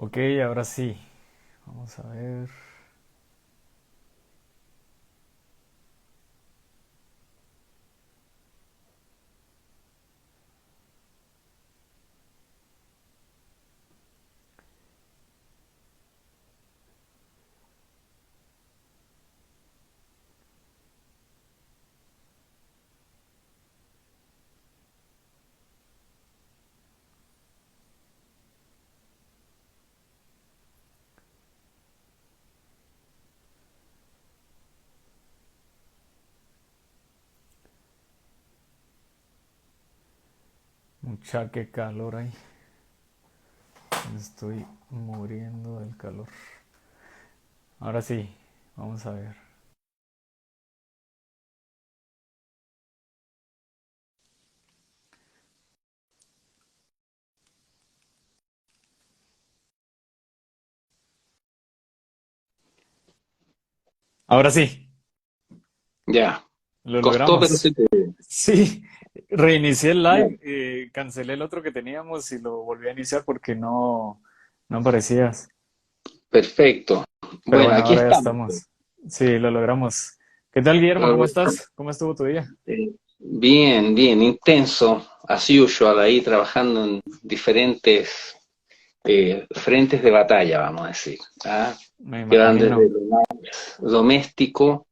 Ok, ahora sí. Vamos a ver. Mucha que calor hay. Me estoy muriendo del calor. Ahora sí. Vamos a ver. Ahora sí. Ya, Lo costó, pero se logramos. pudo. Sí. Reinicié el Ya, live. Cancelé el otro que teníamos y lo volví a iniciar porque no aparecías. perfecto. Pero Bueno, bueno, aquí ahora ya estamos, pues. estamos. Sí, lo logramos. ¿Qué tal, Guillermo? ¿Cómo Luego, estás? ¿Cómo estuvo tu día? bien, bien, intenso, as usual, ahí trabajando en diferentes frentes de batalla, vamos a decir, ¿ah? Me Que van desde imagino. lo más doméstico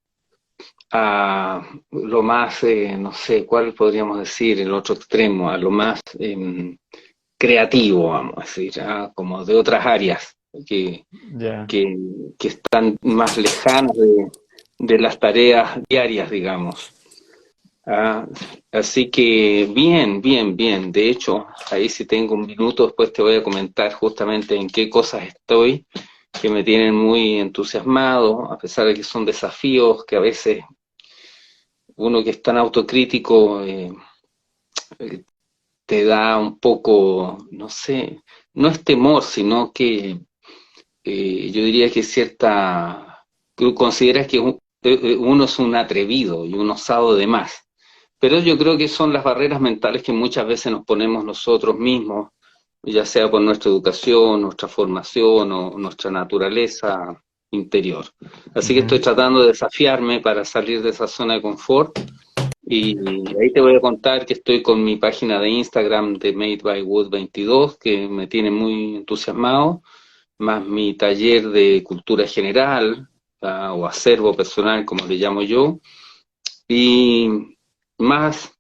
a lo más, no sé, ¿cuál podríamos decir? El otro extremo, a lo más creativo, vamos a decir, ¿ah? Como de otras áreas que, Ya. que, que están más lejanas de las tareas diarias, digamos. Ah, así que bien, bien, bien. De hecho, ahí si tengo un minuto, después te voy a comentar justamente en qué cosas estoy, que me tienen muy entusiasmado, a pesar de que son desafíos que a veces uno que es tan autocrítico te da un poco, no sé, no es temor, sino que yo diría que cierta, que consideras que uno es un atrevido y un osado de más. Pero yo creo que son las barreras mentales que muchas veces nos ponemos nosotros mismos, ya sea por nuestra educación, nuestra formación o nuestra naturaleza interior. Así que Ujú. estoy tratando de desafiarme para salir de esa zona de confort y ahí te voy a contar que estoy con mi página de Instagram de Made by Wood 22, que me tiene muy entusiasmado, más mi taller de cultura general, o acervo personal, como le llamo yo, y más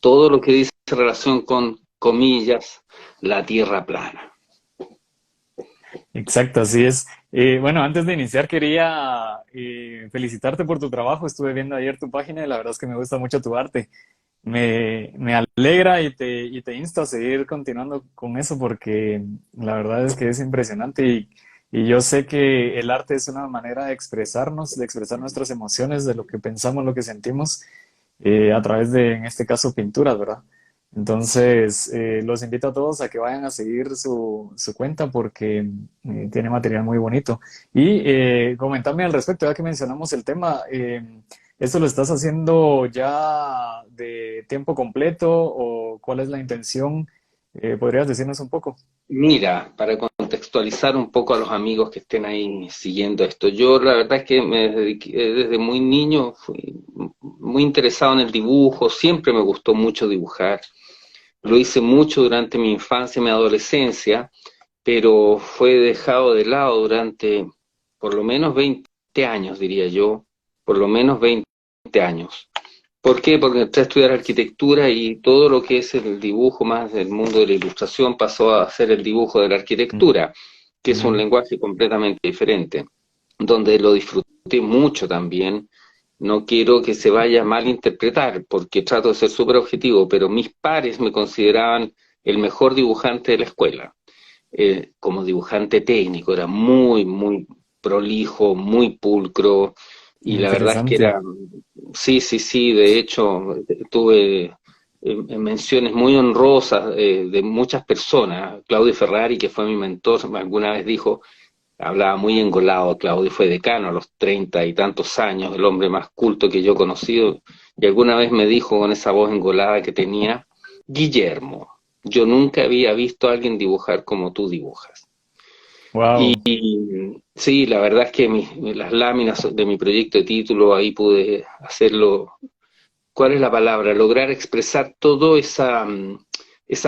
todo lo que dice relación con, comillas, la tierra plana. Exacto, así es. Bueno, antes de iniciar quería felicitarte por tu trabajo. Estuve viendo ayer tu página y la verdad es que me gusta mucho tu arte. Me alegra y te insto a seguir continuando con eso porque la verdad es que es impresionante y yo sé que el arte es una manera de expresarnos, de expresar nuestras emociones, de lo que pensamos, lo que sentimos a través de, en este caso, pinturas, ¿verdad? Entonces, los invito a todos a que vayan a seguir su cuenta porque tiene material muy bonito. Y comentame al respecto, ya que mencionamos el tema, ¿esto lo estás haciendo ya de tiempo completo o cuál es la intención? ¿Podrías decirnos un poco? Mira, para contextualizar un poco a los amigos que estén ahí siguiendo esto, yo la verdad es que me dediqué desde muy niño, fui muy interesado en el dibujo, siempre me gustó mucho dibujar, lo hice mucho durante mi infancia y mi adolescencia, pero fue dejado de lado durante por lo menos 20 años, diría yo, por lo menos 20 años. ¿Por qué? Porque entré a estudiar arquitectura y todo lo que es el dibujo más del mundo de la ilustración pasó a ser el dibujo de la Mm, arquitectura, que es un ujú. lenguaje completamente diferente, donde lo disfruté mucho también. No quiero que se vaya a malinterpretar, porque trato de ser súper objetivo, pero mis pares me consideraban el mejor dibujante de la escuela. Como dibujante técnico, era muy, muy prolijo, muy pulcro, y la verdad es que Interesante. era, sí, sí, sí, de hecho tuve menciones muy honrosas de muchas personas. Claudio Ferrari, que fue mi mentor, alguna vez dijo, hablaba muy engolado, Claudio fue decano a los 30 y tantos años, el hombre más culto que yo he conocido, y alguna vez me dijo con esa voz engolada que tenía, Guillermo, yo nunca había visto a alguien dibujar como tú dibujas. Wow. Sí, la verdad es que las láminas de mi proyecto de título, ahí pude hacerlo. ¿Cuál es la palabra? Lograr expresar toda esa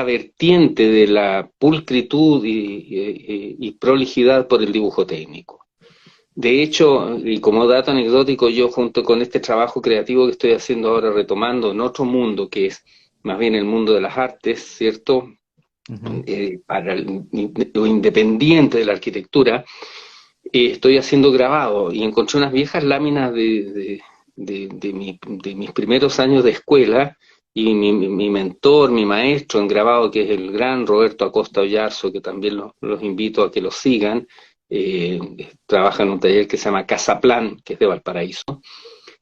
vertiente de la pulcritud y prolijidad por el dibujo técnico. De hecho, y como dato anecdótico, yo junto con este trabajo creativo que estoy haciendo ahora, retomando en otro mundo, que es más bien el mundo de las artes, ¿cierto? Ujú. Para lo independiente de la arquitectura, estoy haciendo grabado y encontré unas viejas láminas de mis primeros años de escuela y mi mentor, mi maestro en grabado, que es el gran Roberto Acosta Ollarzo, que también los invito a que lo sigan, eh, trabaja en un taller que se llama Casaplan, que es de Valparaíso.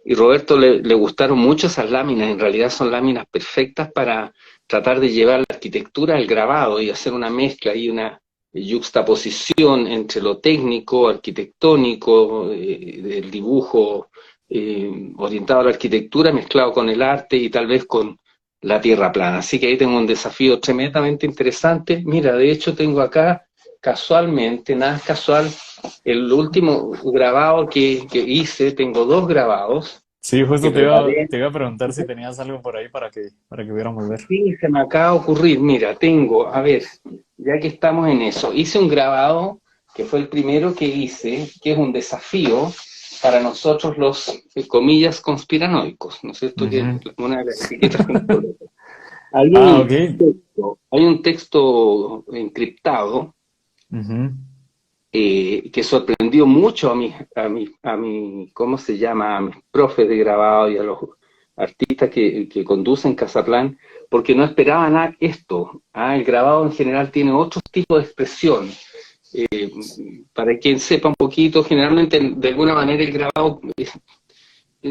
Y Roberto le gustaron mucho esas láminas, en realidad son láminas perfectas para tratar de llevar la arquitectura al grabado y hacer una mezcla y una yuxtaposición entre lo técnico, arquitectónico, del dibujo orientado a la arquitectura mezclado con el arte y tal vez con la tierra plana. Así que ahí tengo un desafío tremendamente interesante. Mira, de hecho tengo acá casualmente, nada es casual, el último grabado que hice, tengo dos grabados Sí, que justo preparé. te iba a preguntar si tenías algo por ahí para que pudiéramos ver. Sí, se me acaba de ocurrir, mira, tengo, a ver, ya que estamos en eso, hice un grabado que fue el primero que hice, que es un desafío para nosotros los, comillas, conspiranoicos, ¿no es cierto? Que es Ujú. una de las etiquetas que nos colocan. Ah, ok. Hay un texto encriptado Ujú. que sorprendió mucho a mi, ¿cómo se llama? A mis profes de grabado y a los artistas que conducen Casaplan, porque no esperaban esto. El grabado en general tiene otro tipo de expresión. Eh, para quien sepa un poquito, generalmente de alguna manera el grabado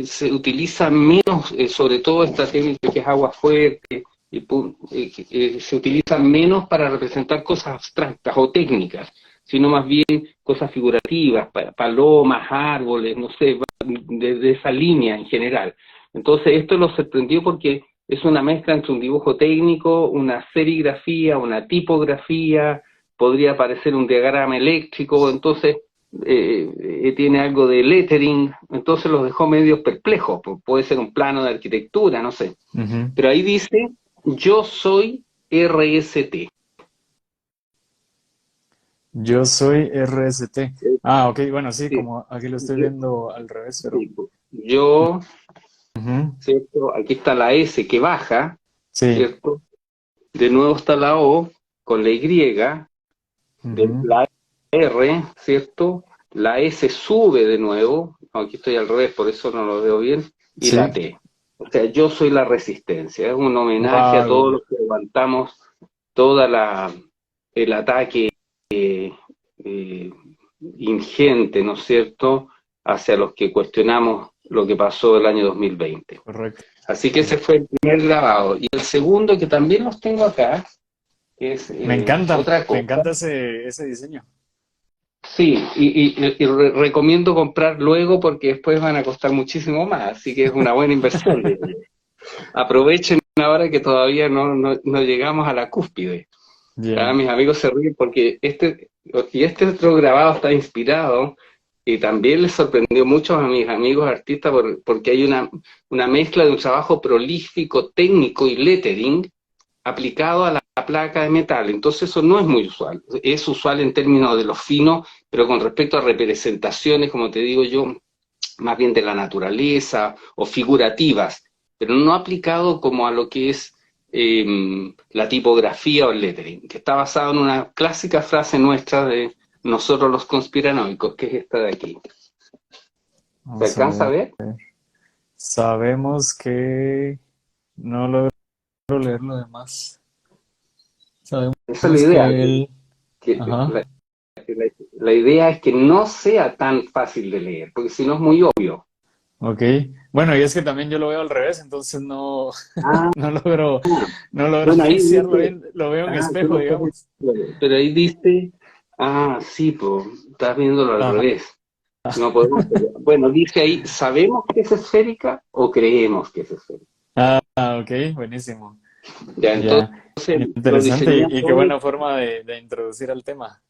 se utiliza menos, sobre todo esta técnica que es agua fuerte, se utiliza menos para representar cosas abstractas o técnicas, sino más bien cosas figurativas, palomas, árboles, no sé, de esa línea en general. Entonces esto lo sorprendió porque es una mezcla entre un dibujo técnico, una serigrafía, una tipografía, podría parecer un diagrama eléctrico, entonces tiene algo de lettering, entonces los dejó medio perplejos, puede ser un plano de arquitectura, no sé. Ujú. Pero ahí dice, yo soy RST. Yo soy RST. Ah, ok, bueno, sí, Sí, como aquí lo estoy yo, viendo al revés, pero... sí, yo, Ujú. ¿cierto? Aquí está la S que baja, Sí. ¿cierto? De nuevo está la O con la Y, Ujú. la R, ¿cierto? La S sube de nuevo, aquí estoy al revés, por eso no lo veo bien, y la Sí. T. O sea, yo soy la resistencia, es un homenaje a todos Wow, los que aguantamos toda el ataque eh, ingente, ¿no es cierto?, hacia los que cuestionamos lo que pasó el año 2020. correcto. Así que ese fue el primer grabado. Y el segundo, que también los tengo acá, que es otra Me cosa. encanta ese diseño. Sí, recomiendo comprar luego porque después van a costar muchísimo más, así que es una buena inversión. Aprovechen ahora que todavía no llegamos a la cúspide. Bien. Mis amigos se ríen porque este otro grabado está inspirado y también les sorprendió mucho a mis amigos artistas porque hay una mezcla de un trabajo prolífico, técnico y lettering aplicado a la placa de metal. Entonces eso no es muy usual. Es usual en términos de lo fino, pero con respecto a representaciones, como te digo yo, más bien de la naturaleza o figurativas, pero no aplicado como a lo que es la tipografía o el lettering, que está basado en una clásica frase nuestra de nosotros los conspiranoicos, que es esta de aquí. ¿Se Vamos a alcanza a ver. ver? Sabemos que no logro leer lo demás. Sabemos Esa es la idea, que él... que Ajá. la idea es que no sea tan fácil de leer, porque si no es muy obvio. Ok. Bueno, y es que también yo lo veo al revés, entonces no, Ah, no logro, no logro bueno, ahí apreciarlo dice, bien. Lo veo en tú espejo, lo estás digamos. viendo, pero ahí dice, sí, pues, estás viéndolo al Ajá. revés. No podemos pelear. Bueno, dice ahí, ¿sabemos que es esférica o creemos que es esférica? Ah, ok, buenísimo. Ya, entonces Ya. lo Interesante diseñé y qué solo. buena forma de introducir al tema.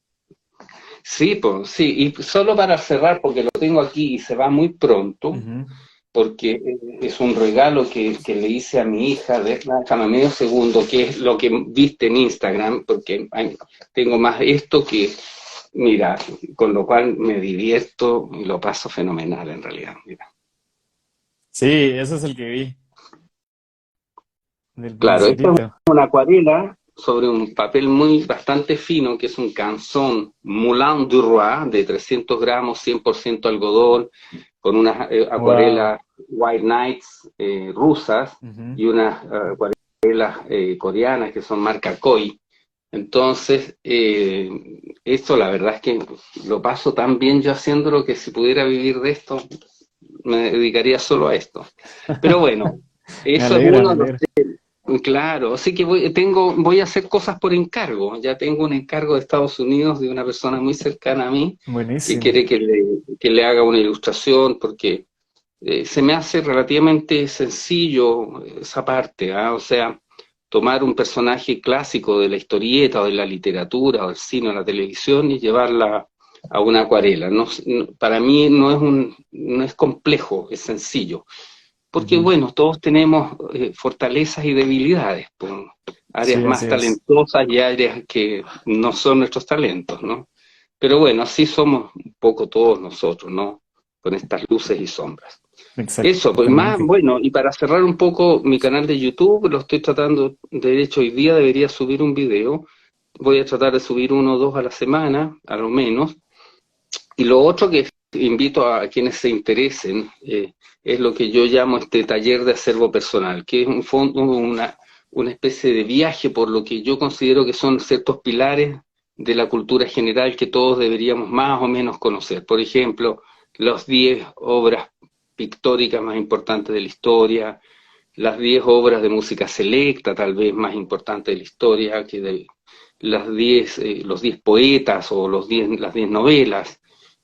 Sí, pues, sí, y solo para cerrar, porque lo tengo aquí y se va muy pronto, Ujú. porque es un regalo que le hice a mi hija, déjame medio segundo, que es lo que viste en Instagram, porque tengo más esto que, mira, con lo cual me divierto y lo paso fenomenal en realidad. Mira. Sí, ese es el que vi, del Claro, esto es Principito. una acuarela sobre un papel muy bastante fino, que es un canson Moulin du Roi de 300 gramos, 100% algodón, con unas Wow. acuarelas White Nights rusas Ujú. y unas acuarelas coreanas que son marca Koi. Entonces, esto la verdad es que lo paso tan bien yo haciéndolo que si pudiera vivir de esto, me dedicaría solo a esto. Pero bueno, Me eso es alegra, me uno de los. alegra. Claro, así que voy a hacer cosas por encargo. Ya tengo un encargo de Estados Unidos de una persona muy cercana a mí que Buenísimo. quiere que le haga una ilustración porque se me hace relativamente sencillo esa parte, ¿ah? O sea, tomar un personaje clásico de la historieta o de la literatura o del cine o la televisión y llevarla a una acuarela. Para mí no es complejo, es sencillo. Porque Ujú. bueno, todos tenemos fortalezas y debilidades, pues, áreas Sí, así más es. talentosas y áreas que no son nuestros talentos, ¿no? Pero bueno, así somos un poco todos nosotros, ¿no? Con estas luces y sombras. Eso, pues más, Exactamente. bueno, y para cerrar un poco mi canal de YouTube, lo estoy tratando, de hecho hoy día debería subir un video, voy a tratar de subir uno o dos a la semana, a lo menos, y lo otro que invito a quienes se interesen es lo que yo llamo este taller de acervo personal, que es un fondo, una especie de viaje por lo que yo considero que son ciertos pilares de la cultura general que todos deberíamos más o menos conocer. Por ejemplo, las 10 obras pictóricas más importantes de la historia, las 10 obras de música selecta tal vez más importantes de la historia, los 10 poetas o las 10 novelas,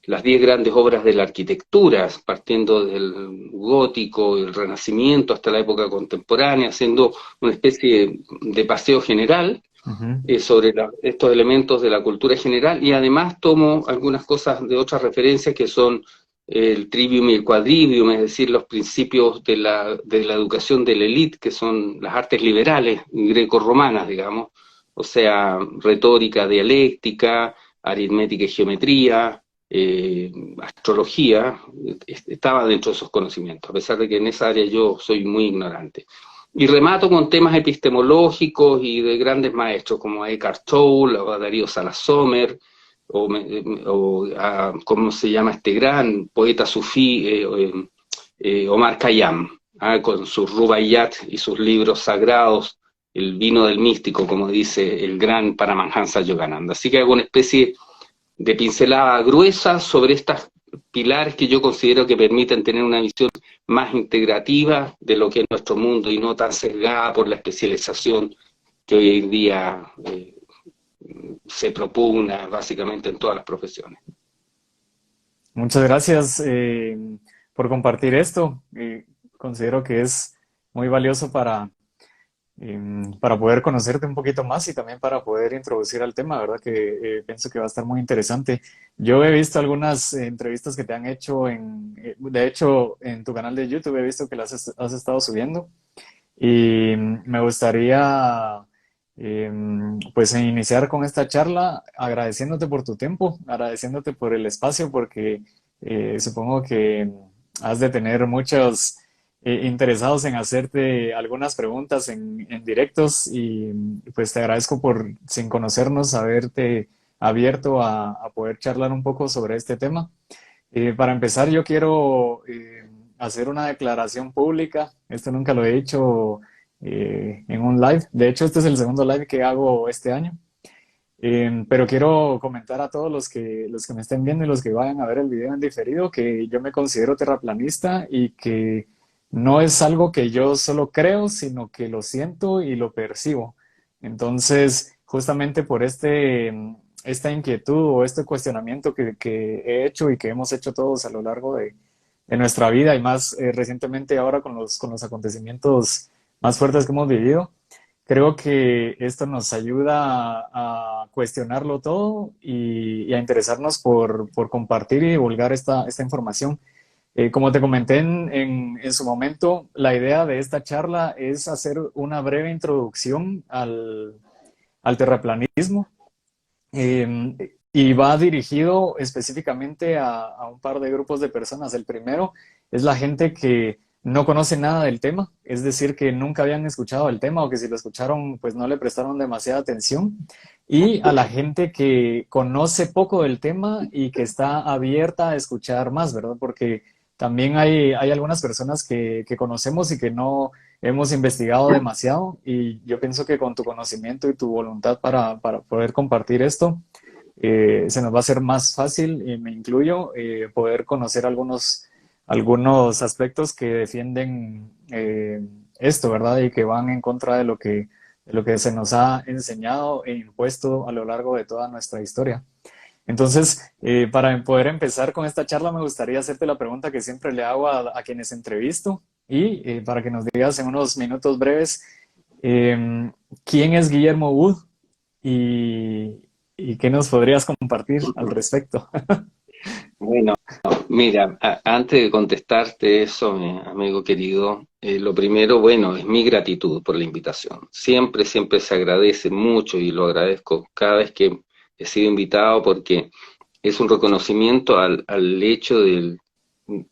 las 10 grandes obras de la arquitectura, partiendo del gótico, el renacimiento hasta la época contemporánea, haciendo una especie de paseo general Ujú. sobre estos elementos de la cultura general y además tomo algunas cosas de otras referencias que son el trivium y el quadrivium, es decir, los principios de la educación de la élite, que son las artes liberales greco-romanas, digamos, o sea, retórica, dialéctica, aritmética y geometría, astrología, estaba dentro de esos conocimientos, a pesar de que en esa área yo soy muy ignorante. Y remato con temas epistemológicos y de grandes maestros como a Eckhart Tolle o a Darío Salazomer o ¿cómo se llama este gran poeta sufí, Omar Khayyam, con sus Rubaiyat y sus libros sagrados, el vino del místico, como dice el gran Paramahansa Yogananda. Así que hago una especie de pincelada gruesa sobre estas pilares que yo considero que permiten tener una visión más integrativa de lo que es nuestro mundo y no tan sesgada por la especialización que hoy en día se propugna básicamente en todas las profesiones. Muchas gracias por compartir esto. Considero que es muy valioso para poder conocerte un poquito más y también para poder introducir al tema, ¿verdad? Que pienso que va a estar muy interesante. Yo he visto algunas entrevistas que te han hecho de hecho, en tu canal de YouTube he visto que las has estado subiendo y me gustaría pues iniciar con esta charla agradeciéndote por tu tiempo, agradeciéndote por el espacio, porque supongo que has de tener muchos interesados en hacerte algunas preguntas en directos y pues te agradezco por, sin conocernos, haberte abierto a poder charlar un poco sobre este tema. Para empezar, yo quiero hacer una declaración pública. Esto nunca lo he hecho en un live. De hecho, este es el segundo live que hago este año. Pero quiero comentar a todos los que me estén viendo y los que vayan a ver el video en diferido que yo me considero terraplanista y que no es algo que yo solo creo, sino que lo siento y lo percibo. Entonces, justamente por esta inquietud o este cuestionamiento que he hecho y que hemos hecho todos a lo largo de nuestra vida y más recientemente ahora con los acontecimientos más fuertes que hemos vivido, Creo que esto nos ayuda a cuestionarlo todo y a interesarnos por compartir y divulgar esta información. Como te comenté en su momento, la idea de esta charla es hacer una breve introducción al terraplanismo, y va dirigido específicamente a un par de grupos de personas. El primero es la gente que no conoce nada del tema, es decir, que nunca habían escuchado el tema o que si lo escucharon, pues no le prestaron demasiada atención. Y a la gente que conoce poco del tema y que está abierta a escuchar más, ¿verdad? Porque también hay algunas personas que conocemos y que no hemos investigado demasiado, y yo pienso que con tu conocimiento y tu voluntad para poder compartir esto, se nos va a hacer más fácil, y me incluyo, poder conocer algunos aspectos que defienden esto, ¿verdad? Y que van en contra de lo que se nos ha enseñado e impuesto a lo largo de toda nuestra historia. Entonces, para poder empezar con esta charla, me gustaría hacerte la pregunta que siempre le hago a quienes entrevisto, y para que nos digas en unos minutos breves, ¿quién es Guillermo Wood y, y qué nos podrías compartir al respecto? Bueno, mira, antes de contestarte eso, mi amigo querido, lo primero, bueno, es mi gratitud por la invitación. Siempre, siempre se agradece mucho y lo agradezco cada vez que he sido invitado porque es un reconocimiento al hecho del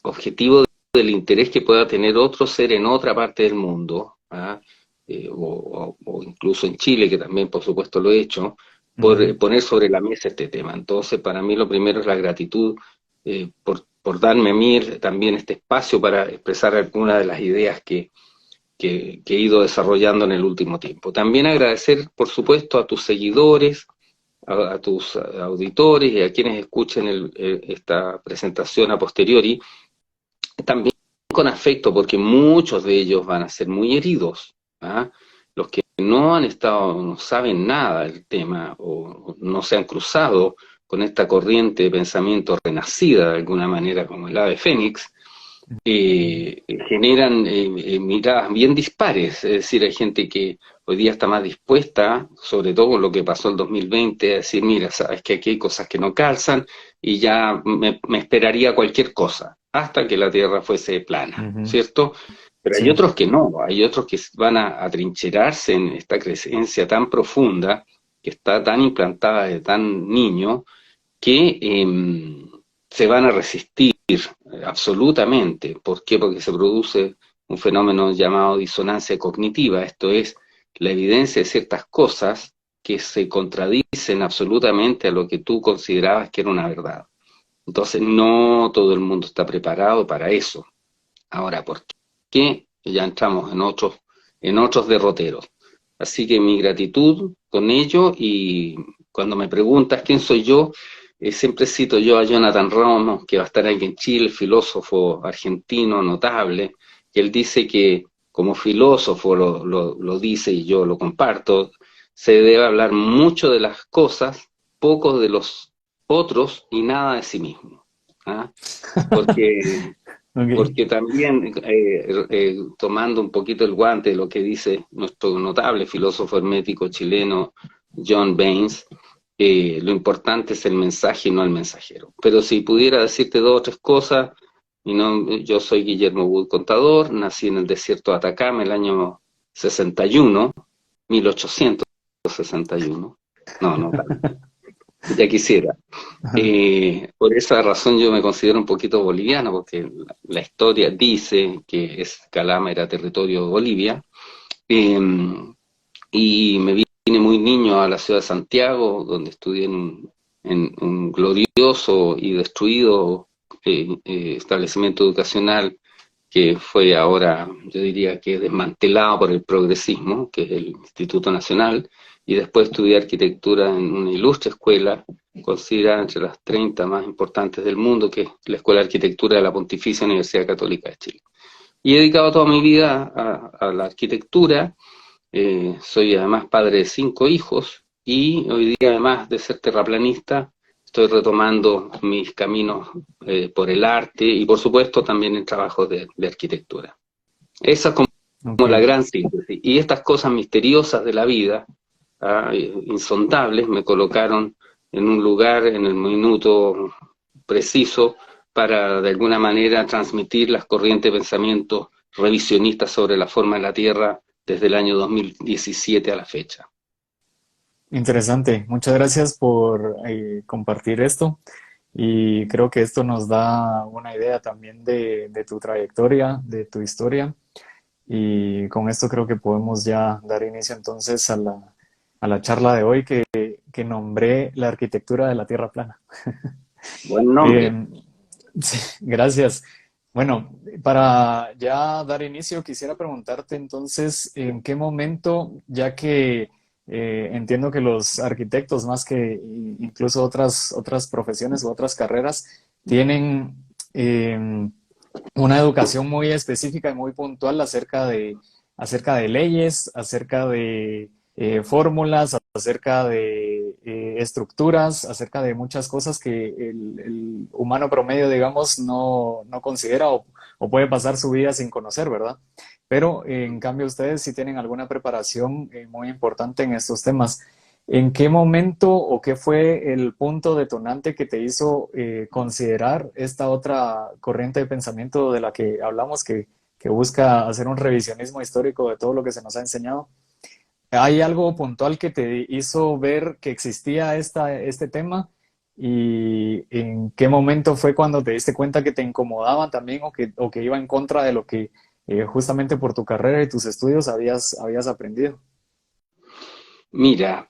objetivo del interés que pueda tener otro ser en otra parte del mundo, ¿ah? O incluso en Chile, que también por supuesto lo he hecho, por Ujú. poner sobre la mesa este tema. Entonces, para mí lo primero es la gratitud por darme a mí también este espacio para expresar algunas de las ideas que he ido desarrollando en el último tiempo. También agradecer, por supuesto, a tus seguidores, a tus auditores y a quienes escuchen esta presentación a posteriori, también con afecto, porque muchos de ellos van a ser muy heridos, ¿ah? Los que no han estado, no saben nada del tema o no se han cruzado con esta corriente de pensamiento renacida de alguna manera como el ave fénix, generan miradas bien dispares. Es decir, hay gente que hoy día está más dispuesta, sobre todo con lo que pasó el 2020, a decir, mira, sabes que aquí hay cosas que no calzan y ya me esperaría cualquier cosa, hasta que la Tierra fuese plana, Ujú. ¿cierto? Pero hay Sí. otros que no, hay otros que van a trincherarse en esta creencia tan profunda, que está tan implantada de tan niño, que se van a resistir absolutamente. ¿Por qué? Porque se produce un fenómeno llamado disonancia cognitiva, esto es la evidencia de ciertas cosas que se contradicen absolutamente a lo que tú considerabas que era una verdad. Entonces no todo el mundo está preparado para eso. Ahora, ¿por qué? Ya entramos en otros derroteros. Así que mi gratitud con ello, y cuando me preguntas quién soy yo, siempre cito yo a Jonathan Ramos, que va a estar aquí en Chile, filósofo argentino notable, que él dice que como filósofo lo dice y yo lo comparto, se debe hablar mucho de las cosas, poco de los otros y nada de sí mismo. ¿Ah? Porque Ok. porque también, tomando un poquito el guante de lo que dice nuestro notable filósofo hermético chileno John Baines, lo importante es el mensaje y no el mensajero. Pero si pudiera decirte dos o tres cosas, yo soy Guillermo Wood Contador, nací en el desierto de Atacama el año 61, 1861, no, no tanto, ya quisiera. Ajá. Por esa razón yo me considero un poquito boliviano, porque la historia dice que Calama era territorio de Bolivia, eh, y me vine muy niño a la ciudad de Santiago, donde estudié en un glorioso y destruido establecimiento educacional que fue ahora, yo diría que desmantelado por el progresismo, que es el Instituto Nacional, y después estudié arquitectura en una ilustre escuela, considerada entre las 30 más importantes del mundo, que es la Escuela de Arquitectura de la Pontificia Universidad Católica de Chile. Y he dedicado toda mi vida a la arquitectura. Soy además padre de 5 hijos, y hoy día, además de ser terraplanista, estoy retomando mis caminos por el arte y por supuesto también en trabajos de arquitectura. Esa es como Ok, como la gran síntesis. Y estas cosas misteriosas de la vida, insondables, me colocaron en un lugar, en el minuto preciso, para de alguna manera transmitir las corrientes de pensamiento revisionistas sobre la forma de la Tierra desde el año 2017 a la fecha. interesante. Muchas gracias por compartir esto. Y creo que esto nos da una idea también de tu trayectoria, de tu historia. Y con esto creo que podemos ya dar inicio entonces a la charla de hoy que nombré la arquitectura de la Tierra plana. Buen nombre. Eh, sí, gracias. Bueno, para ya dar inicio, quisiera preguntarte entonces, ¿en qué momento, ya que entiendo que los arquitectos, más que incluso otras profesiones u otras carreras, tienen una educación muy específica y muy puntual acerca de leyes, acerca de fórmulas, acerca de estructuras, acerca de muchas cosas que el humano promedio, digamos, no considera o puede pasar su vida sin conocer, ¿verdad? Pero en cambio ustedes sí tienen alguna preparación muy importante en estos temas. ¿En qué momento o qué fue el punto detonante que te hizo considerar esta otra corriente de pensamiento de la que hablamos, que busca hacer un revisionismo histórico de todo lo que se nos ha enseñado? ¿Hay algo puntual que te hizo ver que existía este tema? ¿Y en qué momento fue cuando te diste cuenta que te incomodaba también o que iba en contra de lo que justamente por tu carrera y tus estudios habías aprendido? Mira,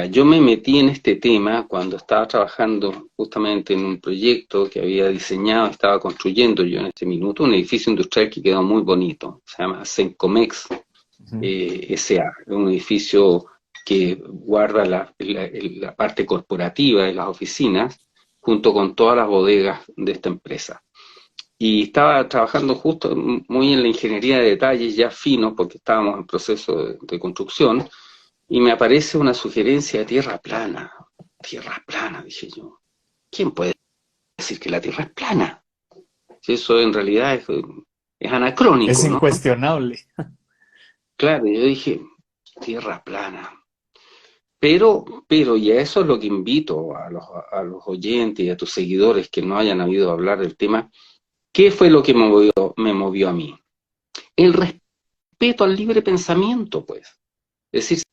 yo me metí en este tema cuando estaba trabajando justamente en un proyecto que había diseñado, estaba construyendo yo en este minuto, un edificio industrial que quedó muy bonito, se llama Sencomex Ujú. SA, un edificio que guarda la parte corporativa de las oficinas junto con todas las bodegas de esta empresa. Y estaba trabajando justo muy en la ingeniería de detalles ya finos porque estábamos en proceso de construcción y me aparece una sugerencia de tierra plana, dije yo. ¿Quién puede decir que la tierra es plana? Si eso en realidad es Es anacrónico, ¿no? incuestionable. Claro, yo dije, tierra plana. Y a eso es lo que invito a los oyentes y a tus seguidores que no hayan oído hablar del tema. ¿Qué fue lo que me movió a mí? El respeto al libre pensamiento, pues. Es decir,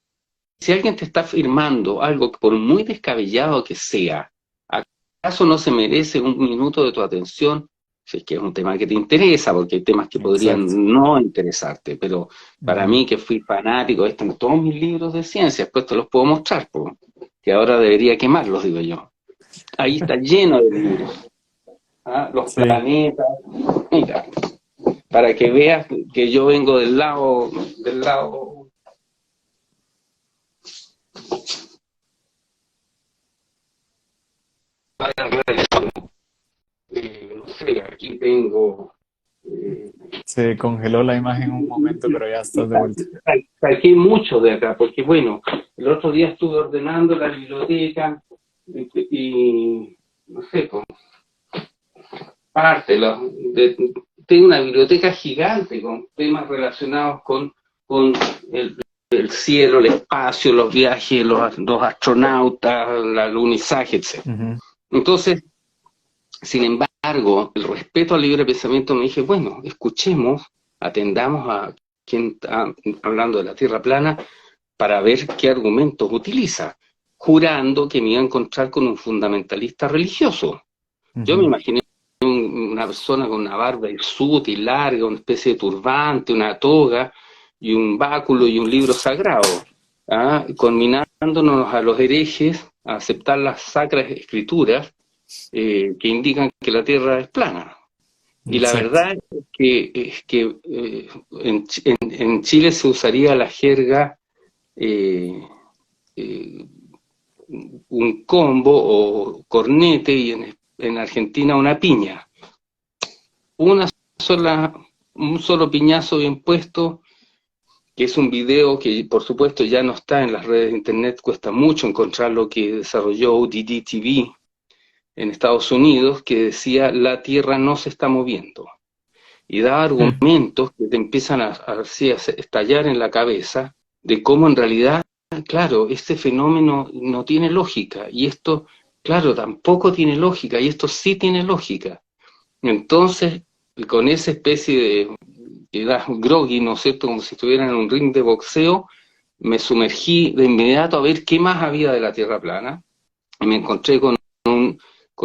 si alguien te está afirmando algo que por muy descabellado que sea, ¿acaso no se merece un minuto de tu atención? Si es que es un tema que te interesa, porque hay temas que Exacto. podrían no interesarte, pero para Ujú. mí que fui fanático, están todos mis libros de ciencia, después te los puedo mostrar, po, que ahora debería quemarlos, digo yo. Ahí está lleno de libros, los Sí, planetas, mira, para que veas que yo vengo del lado no sé, aquí tengo, eh, se congeló la imagen un momento, pero ya estás de vuelta. saqué mucho de acá, porque bueno, el otro día estuve ordenando la biblioteca y no sé, con parte, tengo una biblioteca gigante con temas relacionados con el, el cielo, el espacio, los viajes, los astronautas, el alunizaje, etc. Ujú. Entonces, sin embargo, el respeto al libre pensamiento me dije, bueno, escuchemos, atendamos a quien está hablando de la Tierra plana para ver qué argumentos utiliza, jurando que me iba a encontrar con un fundamentalista religioso. Yo me Ujú. imaginé una persona con una barba hirsuta y larga, una especie de turbante, una toga y un báculo y un libro sagrado, conminándonos a los herejes a aceptar las sacras escrituras que indican que la Tierra es plana. Y la Exacto. verdad es que en Chile se usaría la jerga eh, eh, un combo o cornete y en Argentina una piña. Una sola, un solo piñazo bien puesto, que es un video que por supuesto ya no está en las redes de internet, cuesta mucho encontrar lo que desarrolló ODD TV en Estados Unidos, que decía la Tierra no se está moviendo. y da Mm. argumentos que te empiezan así a estallar en la cabeza de cómo en realidad, claro, este fenómeno no tiene lógica y esto, claro, tampoco tiene lógica y esto sí tiene lógica. Entonces, con esa especie de quedas groggy, ¿no es cierto? Como si estuviera en un ring de boxeo, me sumergí de inmediato a ver qué más había de la Tierra plana y me encontré con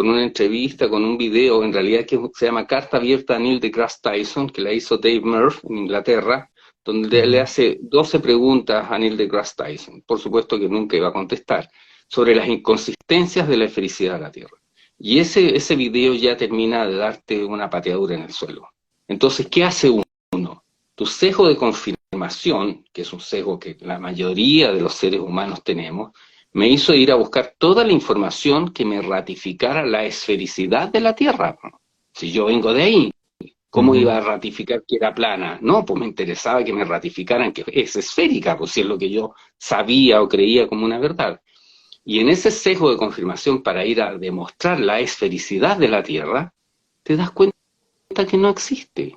una entrevista, con un video, en realidad que se llama Carta Abierta a Neil deGrasse Tyson, que la hizo Dave Murphy en Inglaterra, donde le Ujú. hace 12 preguntas a Neil deGrasse Tyson, por supuesto que nunca iba a contestar, sobre las inconsistencias de la esfericidad de la Tierra. Y ese video ya termina de darte una pateadura en el suelo. Entonces, ¿qué hace uno? Tu sesgo de confirmación, que es un sesgo que la mayoría de los seres humanos tenemos, me hizo ir a buscar toda la información que me ratificara la esfericidad de la Tierra. Si yo vengo de ahí, ¿cómo Ujú. iba a ratificar que era plana? No, pues me interesaba que me ratificaran que es esférica, pues si es lo que yo sabía o creía como una verdad. Y en ese sesgo de confirmación para ir a demostrar la esfericidad de la Tierra, te das cuenta que no existe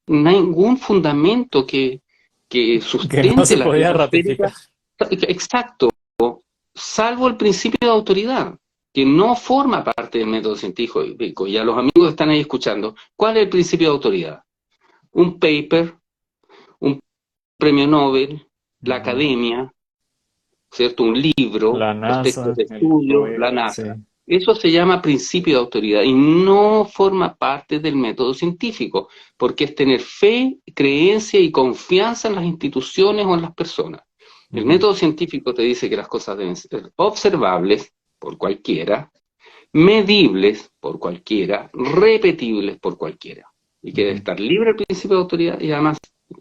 ningún fundamento que Que no sustente se la podía Tierra ratificar. esférica. Exacto, salvo el principio de autoridad, que no forma parte del método científico. Y a los amigos que están ahí escuchando, ¿cuál es el principio de autoridad? Un paper, un premio Nobel, la Ujú. academia, ¿cierto? Un libro, La los textos NASA, de el estudio, la gobierno, sí. NASA. Eso se llama principio de autoridad y no forma parte del método científico, porque es tener fe, creencia y confianza en las instituciones o en las personas. El Ujú. método científico te dice que las cosas deben ser observables por cualquiera, medibles por cualquiera, repetibles por cualquiera. Y que debe Ujú. estar libre el principio de autoridad y además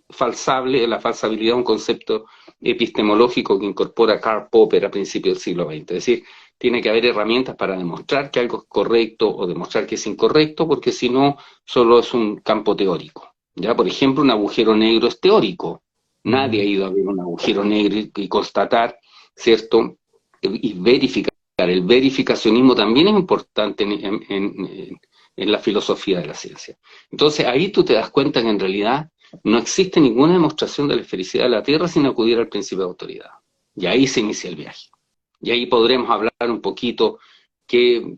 falsable, la falsabilidad es un concepto epistemológico que incorpora Karl Popper a principios del siglo XX. Es decir, tiene que haber herramientas para demostrar que algo es correcto o demostrar que es incorrecto, porque si no, solo es un campo teórico. ¿Ya? Por ejemplo, un agujero negro es teórico. Nadie ha Ujú. ido a ver un agujero negro y constatar, ¿cierto? Y verificar. El verificacionismo también es importante en la filosofía de la ciencia. Entonces ahí tú te das cuenta que en realidad no existe ninguna demostración de la felicidad de la Tierra sin acudir al principio de autoridad. Y ahí se inicia el viaje. Y ahí podremos hablar un poquito qué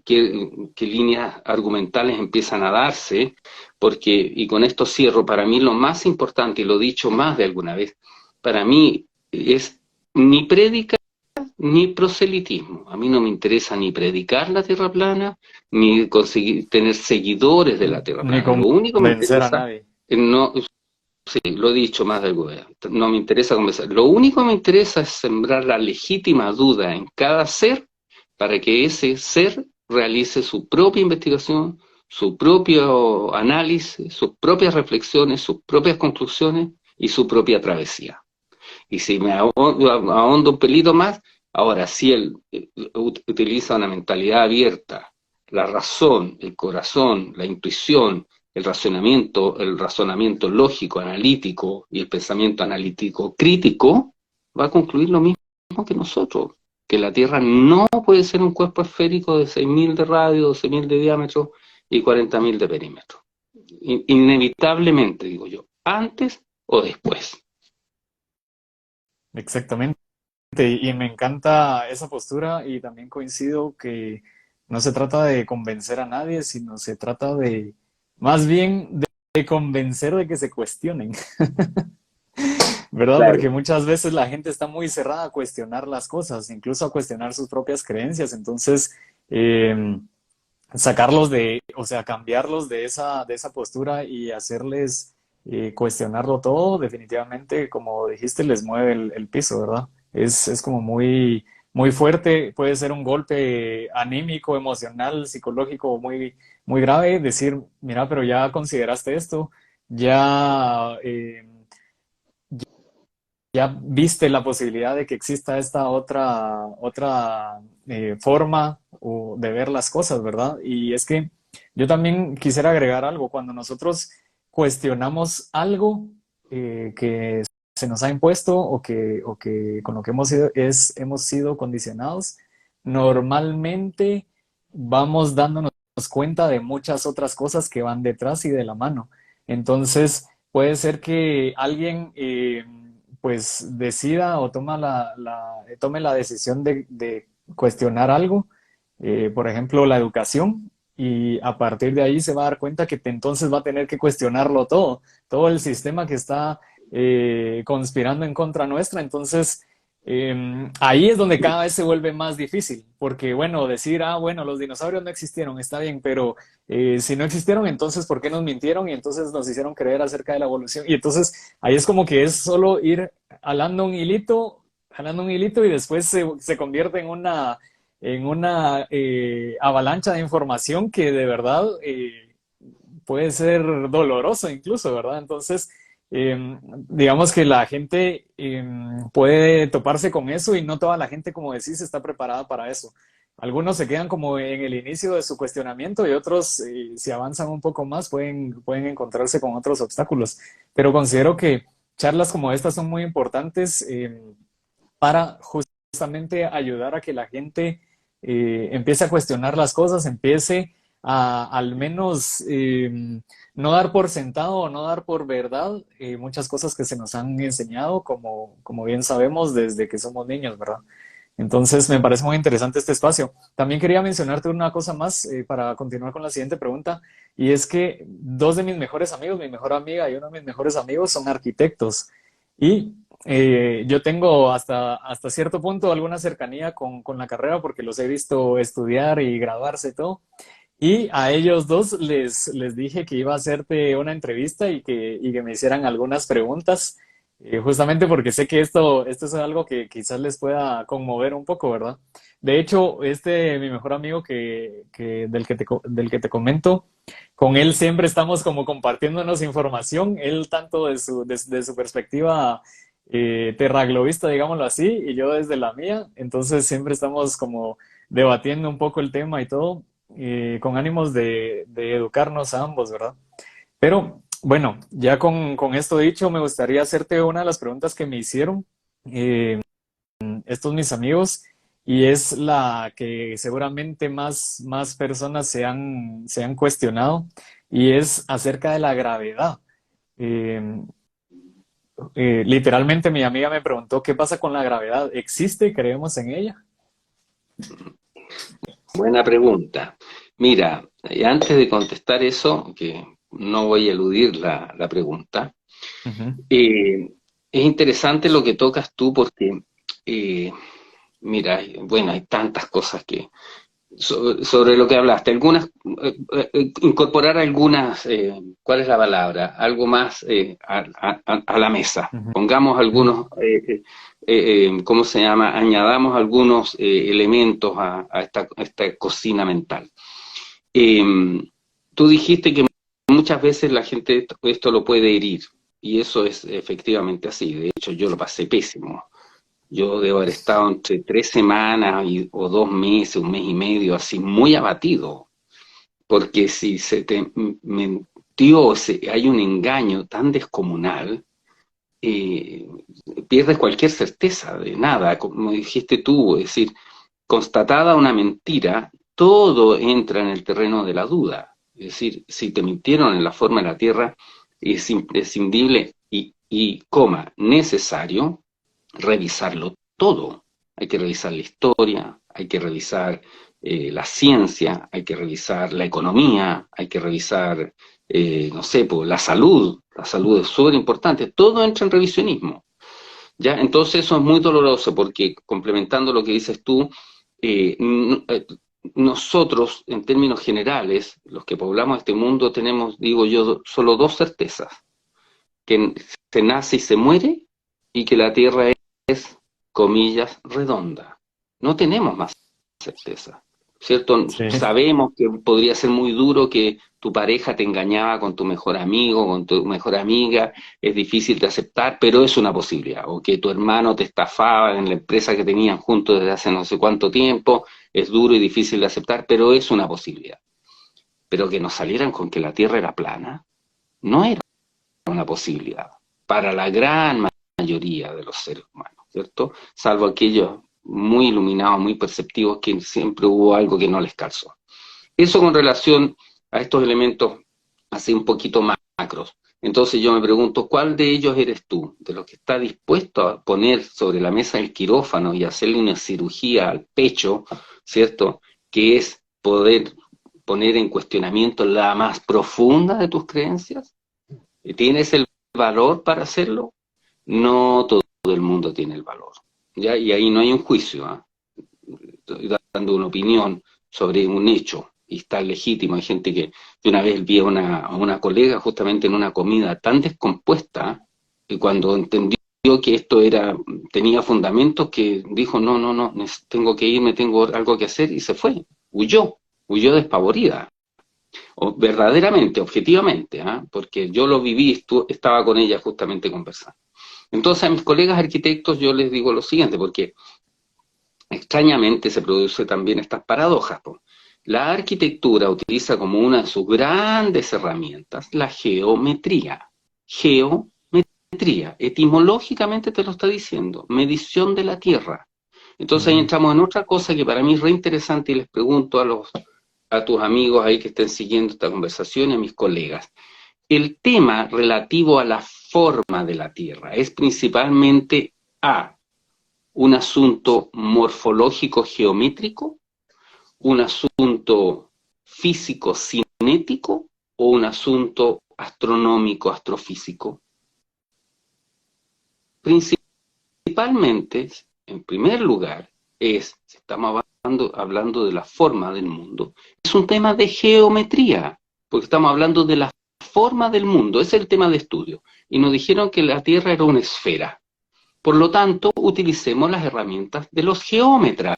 líneas argumentales empiezan a darse, porque, y con esto cierro, para mí lo más importante, y lo he dicho más de alguna vez, para mí es ni prédica ni proselitismo. A mí no me interesa ni predicar la tierra plana, ni conseguir tener seguidores de la tierra Ni plana. Lo único que me convencer a interesa nadie. es no, sí, lo he dicho más de alguna vez, no me interesa conversar. Lo único que me interesa es sembrar la legítima duda en cada ser para que ese ser realice su propia investigación, su propio análisis, sus propias reflexiones, sus propias conclusiones y su propia travesía. Y si me ahondo un pelito más, ahora si él utiliza una mentalidad abierta, la razón, el corazón, la intuición, el razonamiento lógico, analítico y el pensamiento analítico crítico, va a concluir lo mismo que nosotros, que la Tierra no puede ser un cuerpo esférico de 6.000 de radio, 12.000 de diámetro y 40.000 de perímetro. Inevitablemente, digo yo, antes o después. Exactamente. Y me encanta esa postura y también coincido que no se trata de convencer a nadie, sino se trata de, más bien, de convencer de que se cuestionen, ¿verdad? Porque Claro. muchas veces la gente está muy cerrada a cuestionar las cosas, incluso a cuestionar sus propias creencias. Entonces, eh, sacarlos de, o sea, cambiarlos de esa postura y hacerles cuestionarlo todo, definitivamente, como dijiste, les mueve el piso, ¿verdad? Es como muy, muy fuerte, puede ser un golpe anímico, emocional, psicológico muy, muy grave, decir, mira, pero ya consideraste esto, ya, ya viste la posibilidad de que exista esta otra forma de ver las cosas, ¿verdad? Y es que yo también quisiera agregar algo. Cuando nosotros cuestionamos algo que se nos ha impuesto o que con lo que hemos sido condicionados, normalmente vamos dándonos cuenta de muchas otras cosas que van detrás y de la mano. Entonces, puede ser que alguien pues decida o tome la decisión de cuestionar algo, por ejemplo, la educación, y a partir de ahí se va a dar cuenta que entonces va a tener que cuestionarlo todo, todo el sistema que está conspirando en contra nuestra. Entonces, ahí es donde cada vez se vuelve más difícil, porque bueno, decir, ah, bueno, los dinosaurios no existieron, está bien, pero si no existieron, entonces, ¿por qué nos mintieron? Y entonces nos hicieron creer acerca de la evolución. Y entonces ahí es como que es solo ir jalando un hilito y después se convierte en una avalancha de información que de verdad puede ser doloroso incluso, ¿verdad? Entonces, digamos que la gente puede toparse con eso y no toda la gente, como decís, está preparada para eso. Algunos se quedan como en el inicio de su cuestionamiento y otros, si avanzan un poco más, pueden encontrarse con otros obstáculos. Pero considero que charlas como estas son muy importantes para justamente ayudar a que la gente empiece a cuestionar las cosas, empiece a al menos no dar por sentado o no dar por verdad muchas cosas que se nos han enseñado, como bien sabemos, desde que somos niños, ¿verdad? Entonces, me parece muy interesante este espacio. También quería mencionarte una cosa más para continuar con la siguiente pregunta, y es que dos de mis mejores amigos, mi mejor amiga y uno de mis mejores amigos, son arquitectos. Y yo tengo hasta cierto punto alguna cercanía con la carrera porque los he visto estudiar y graduarse y todo. Y a ellos dos les dije que iba a hacerte una entrevista y que me hicieran algunas preguntas, justamente porque sé que esto es algo que quizás les pueda conmover un poco, ¿verdad? De hecho, mi mejor amigo del que te comento, con él siempre estamos como compartiéndonos información, él tanto de su perspectiva terraglobista, digámoslo así, y yo desde la mía, entonces siempre estamos como debatiendo un poco el tema y todo con ánimos de educarnos a ambos, ¿verdad? Pero bueno, ya con esto dicho, me gustaría hacerte una de las preguntas que me hicieron eh, estos mis amigos, y es la que seguramente más personas se han cuestionado, y es acerca de la gravedad. Eh, Literalmente mi amiga me preguntó, ¿qué pasa con la gravedad? ¿Existe? ¿Creemos en ella? Buena pregunta. Mira, antes de contestar eso, que no voy a eludir la pregunta, Ujú, eh, es interesante lo que tocas tú porque, eh, mira, bueno, hay tantas cosas que sobre lo que hablaste, algunas, incorporar algunas, ¿cuál es la palabra? Algo más a la mesa. ujú, Pongamos ujú, algunos, ¿cómo se llama? Añadamos algunos elementos a esta cocina mental. Eh, Tú dijiste que muchas veces la gente esto lo puede herir, y eso es efectivamente así. De hecho, yo lo pasé pésimo. Yo debo haber estado entre 3 semanas o 2 meses, un mes y medio, así muy abatido, porque si se te mentió, hay un engaño tan descomunal, eh, pierdes cualquier certeza de nada, como dijiste tú, es decir, constatada una mentira, todo entra en el terreno de la duda. Es decir, si te mintieron en la forma de la Tierra, es imprescindible coma, necesario revisarlo todo. Hay que revisar la historia, hay que revisar la ciencia, hay que revisar la economía, hay que revisar, no sé, pues, la salud. La salud es súper importante. Todo entra en revisionismo. ¿Ya? Entonces eso es muy doloroso porque, complementando lo que dices tú, eh, nosotros, en términos generales, los que poblamos este mundo, tenemos, digo yo, solo dos certezas: que se nace y se muere, y que la Tierra es, comillas, redonda. No tenemos más certeza, ¿cierto? sí. Sabemos que podría ser muy duro que tu pareja te engañaba con tu mejor amigo, con tu mejor amiga, es difícil de aceptar, pero es una posibilidad. O que tu hermano te estafaba en la empresa que tenían juntos desde hace no sé cuánto tiempo, es duro y difícil de aceptar, pero es una posibilidad. Pero que nos salieran con que la Tierra era plana, no era una posibilidad para la gran mayoría de los seres humanos, ¿cierto? Salvo aquellos muy iluminados, muy perceptivos, que siempre hubo algo que no les calzó. Eso con relación a estos elementos así un poquito macros. Entonces yo me pregunto, ¿cuál de ellos eres tú? De los que está dispuesto a poner sobre la mesa el quirófano y hacerle una cirugía al pecho, ¿cierto? Que es poder poner en cuestionamiento la más profunda de tus creencias. ¿Tienes el valor para hacerlo? No todo el mundo tiene el valor, ¿ya? Y ahí no hay un juicio, ¿eh? Estoy dando una opinión sobre un hecho y está legítimo. Hay gente que una vez vi a una colega justamente en una comida tan descompuesta que cuando entendió que esto tenía fundamentos, que dijo, no, no, no, tengo que irme, tengo algo que hacer, y se fue, huyó despavorida. O verdaderamente, objetivamente, ¿eh? Porque yo lo viví, estaba con ella justamente conversando. Entonces a mis colegas arquitectos yo les digo lo siguiente, porque extrañamente se produce también estas paradojas, po. La arquitectura utiliza como una de sus grandes herramientas la geometría. Geometría, etimológicamente te lo está diciendo, medición de la tierra. Entonces ahí Ujú. entramos en otra cosa que para mí es re interesante y les pregunto a tus amigos ahí que estén siguiendo esta conversación y a mis colegas. El tema relativo a la forma de la tierra es principalmente un asunto morfológico geométrico, un asunto físico cinético o un asunto astronómico astrofísico. Principalmente, en primer lugar, si estamos hablando de la forma del mundo, es un tema de geometría, porque estamos hablando de la forma del mundo, ese es el tema de estudio. Y nos dijeron que la Tierra era una esfera. Por lo tanto, utilicemos las herramientas de los geómetras,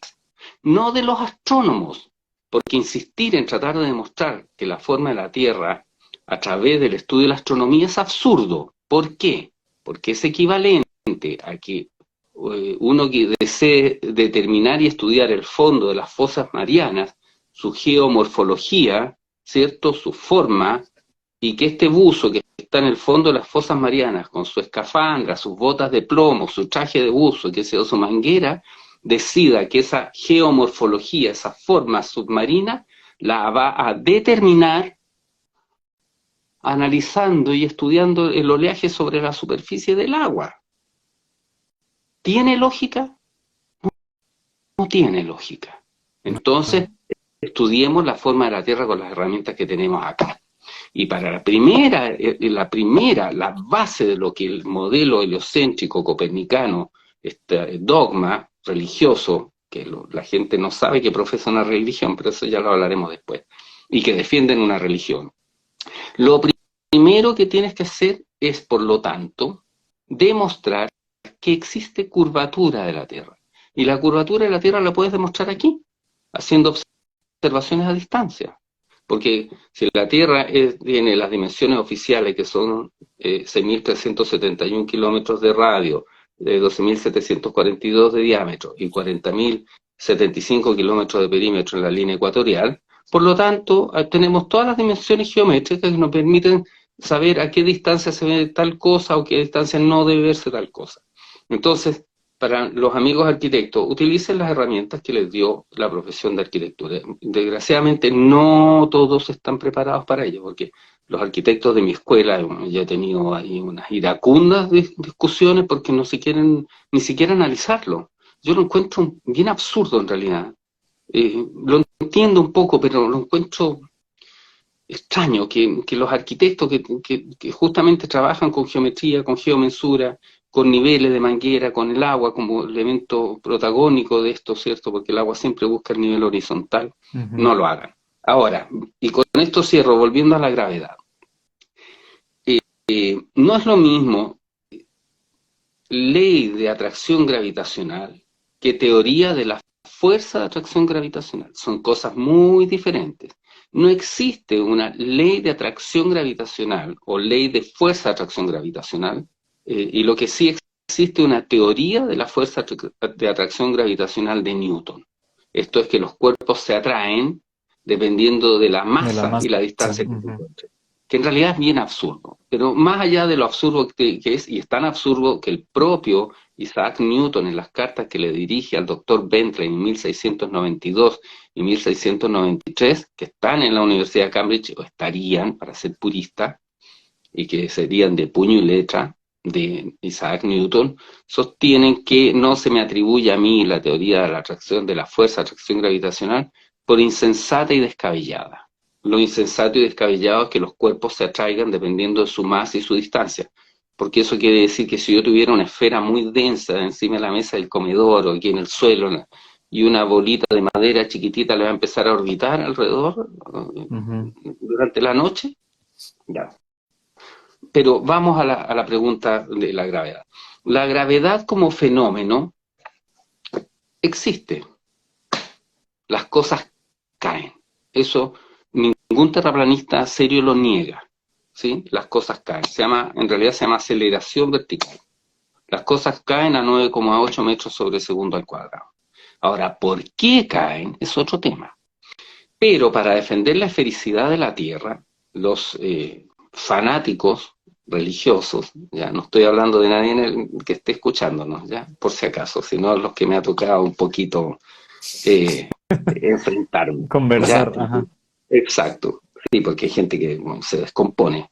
no de los astrónomos, porque insistir en tratar de demostrar que la forma de la Tierra a través del estudio de la astronomía es absurdo. ¿Por qué? Porque es equivalente a que uno que desee determinar y estudiar el fondo de las fosas marianas, su geomorfología, ¿cierto? Su forma, y que este buzo que está en el fondo de las fosas marianas, con su escafandra, sus botas de plomo, su traje de buzo, que sea su manguera, decida que esa geomorfología, esa forma submarina, la va a determinar analizando y estudiando el oleaje sobre la superficie del agua. ¿Tiene lógica? No tiene lógica. Entonces, estudiemos la forma de la Tierra con las herramientas que tenemos acá. Y para la base de lo que el modelo heliocéntrico copernicano, este dogma religioso, que la gente no sabe que profesa una religión, pero eso ya lo hablaremos después, y que defienden una religión. Lo primero que tienes que hacer es, por lo tanto, demostrar que existe curvatura de la Tierra. Y la curvatura de la Tierra la puedes demostrar aquí, haciendo observaciones a distancia. Porque si la Tierra tiene las dimensiones oficiales, que son 6.371 kilómetros de radio, 12.742 de diámetro y 40.075 kilómetros de perímetro en la línea ecuatorial, por lo tanto, tenemos todas las dimensiones geométricas que nos permiten saber a qué distancia se ve tal cosa o qué distancia no debe verse tal cosa. Entonces, para los amigos arquitectos, utilicen las herramientas que les dio la profesión de arquitectura. Desgraciadamente, no todos están preparados para ello, porque los arquitectos de mi escuela, ya he tenido ahí unas iracundas discusiones porque no se quieren ni siquiera analizarlo. Yo lo encuentro bien absurdo en realidad. Lo entiendo un poco, pero lo encuentro extraño que los arquitectos que justamente trabajan con geometría, con geomensura, con niveles de manguera, con el agua como elemento protagónico de esto, ¿cierto? Porque el agua siempre busca el nivel horizontal, Ujú. no lo hagan. Ahora, y con esto cierro, volviendo a la gravedad. No es lo mismo ley de atracción gravitacional que teoría de la fuerza de atracción gravitacional. Son cosas muy diferentes. No existe una ley de atracción gravitacional o ley de fuerza de atracción gravitacional, y lo que sí existe una teoría de la fuerza de atracción gravitacional de Newton. Esto es que los cuerpos se atraen dependiendo de la De la masa y masa. la distancia que se Ujú. encuentren. que en realidad es bien absurdo. Pero más allá de lo absurdo que es, y es tan absurdo que el propio Isaac Newton, en las cartas que le dirige al doctor Bentley en 1692 y 1693, que están en la Universidad de Cambridge, o estarían, para ser purista, y que serían de puño y letra de Isaac Newton, sostienen que no se me atribuye a mí la teoría de la atracción, de la fuerza de atracción gravitacional, por insensata y descabellada. Lo insensato y descabellado es que los cuerpos se atraigan dependiendo de su masa y su distancia, porque eso quiere decir que si yo tuviera una esfera muy densa encima de la mesa del comedor o aquí en el suelo, y una bolita de madera chiquitita le va a empezar a orbitar alrededor Ujú. durante la noche, ya. Pero vamos a la pregunta de la gravedad. La gravedad como fenómeno existe. Las cosas caen. Eso ningún terraplanista serio lo niega. ¿Sí? Las cosas caen. En realidad se llama aceleración vertical. Las cosas caen a 9,8 metros sobre segundo al cuadrado. Ahora, ¿por qué caen? Es otro tema. Pero para defender la esfericidad de la Tierra, los fanáticos religiosos, ya no estoy hablando de nadie que esté escuchándonos, ya, por si acaso, sino los que me ha tocado un poquito enfrentarme, ya, Conversar, ajá. exacto, sí, porque hay gente que bueno, se descompone,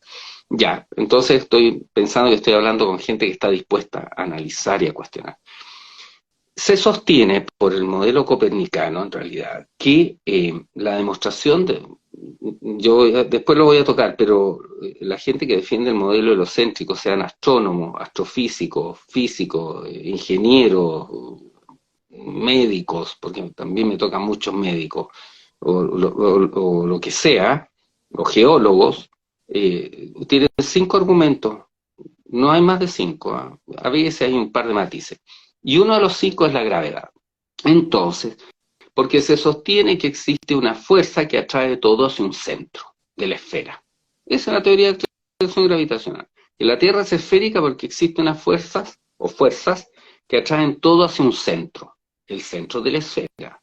ya, entonces estoy pensando que estoy hablando con gente que está dispuesta a analizar y a cuestionar. Se sostiene por el modelo copernicano, en realidad, que la demostración yo después lo voy a tocar, pero la gente que defiende el modelo helocéntrico, sean astrónomos, astrofísicos, físicos, ingenieros, médicos, porque también me tocan muchos médicos, o lo que sea, o geólogos, tienen 5 argumentos, no hay más de 5, ¿eh? A veces hay un par de matices. Y uno de los 5 es la gravedad. Entonces, porque se sostiene que existe una fuerza que atrae todo hacia un centro de la esfera. Esa es la teoría de atracción gravitacional. Y la Tierra es esférica porque existen unas fuerzas que atraen todo hacia un centro, el centro de la esfera.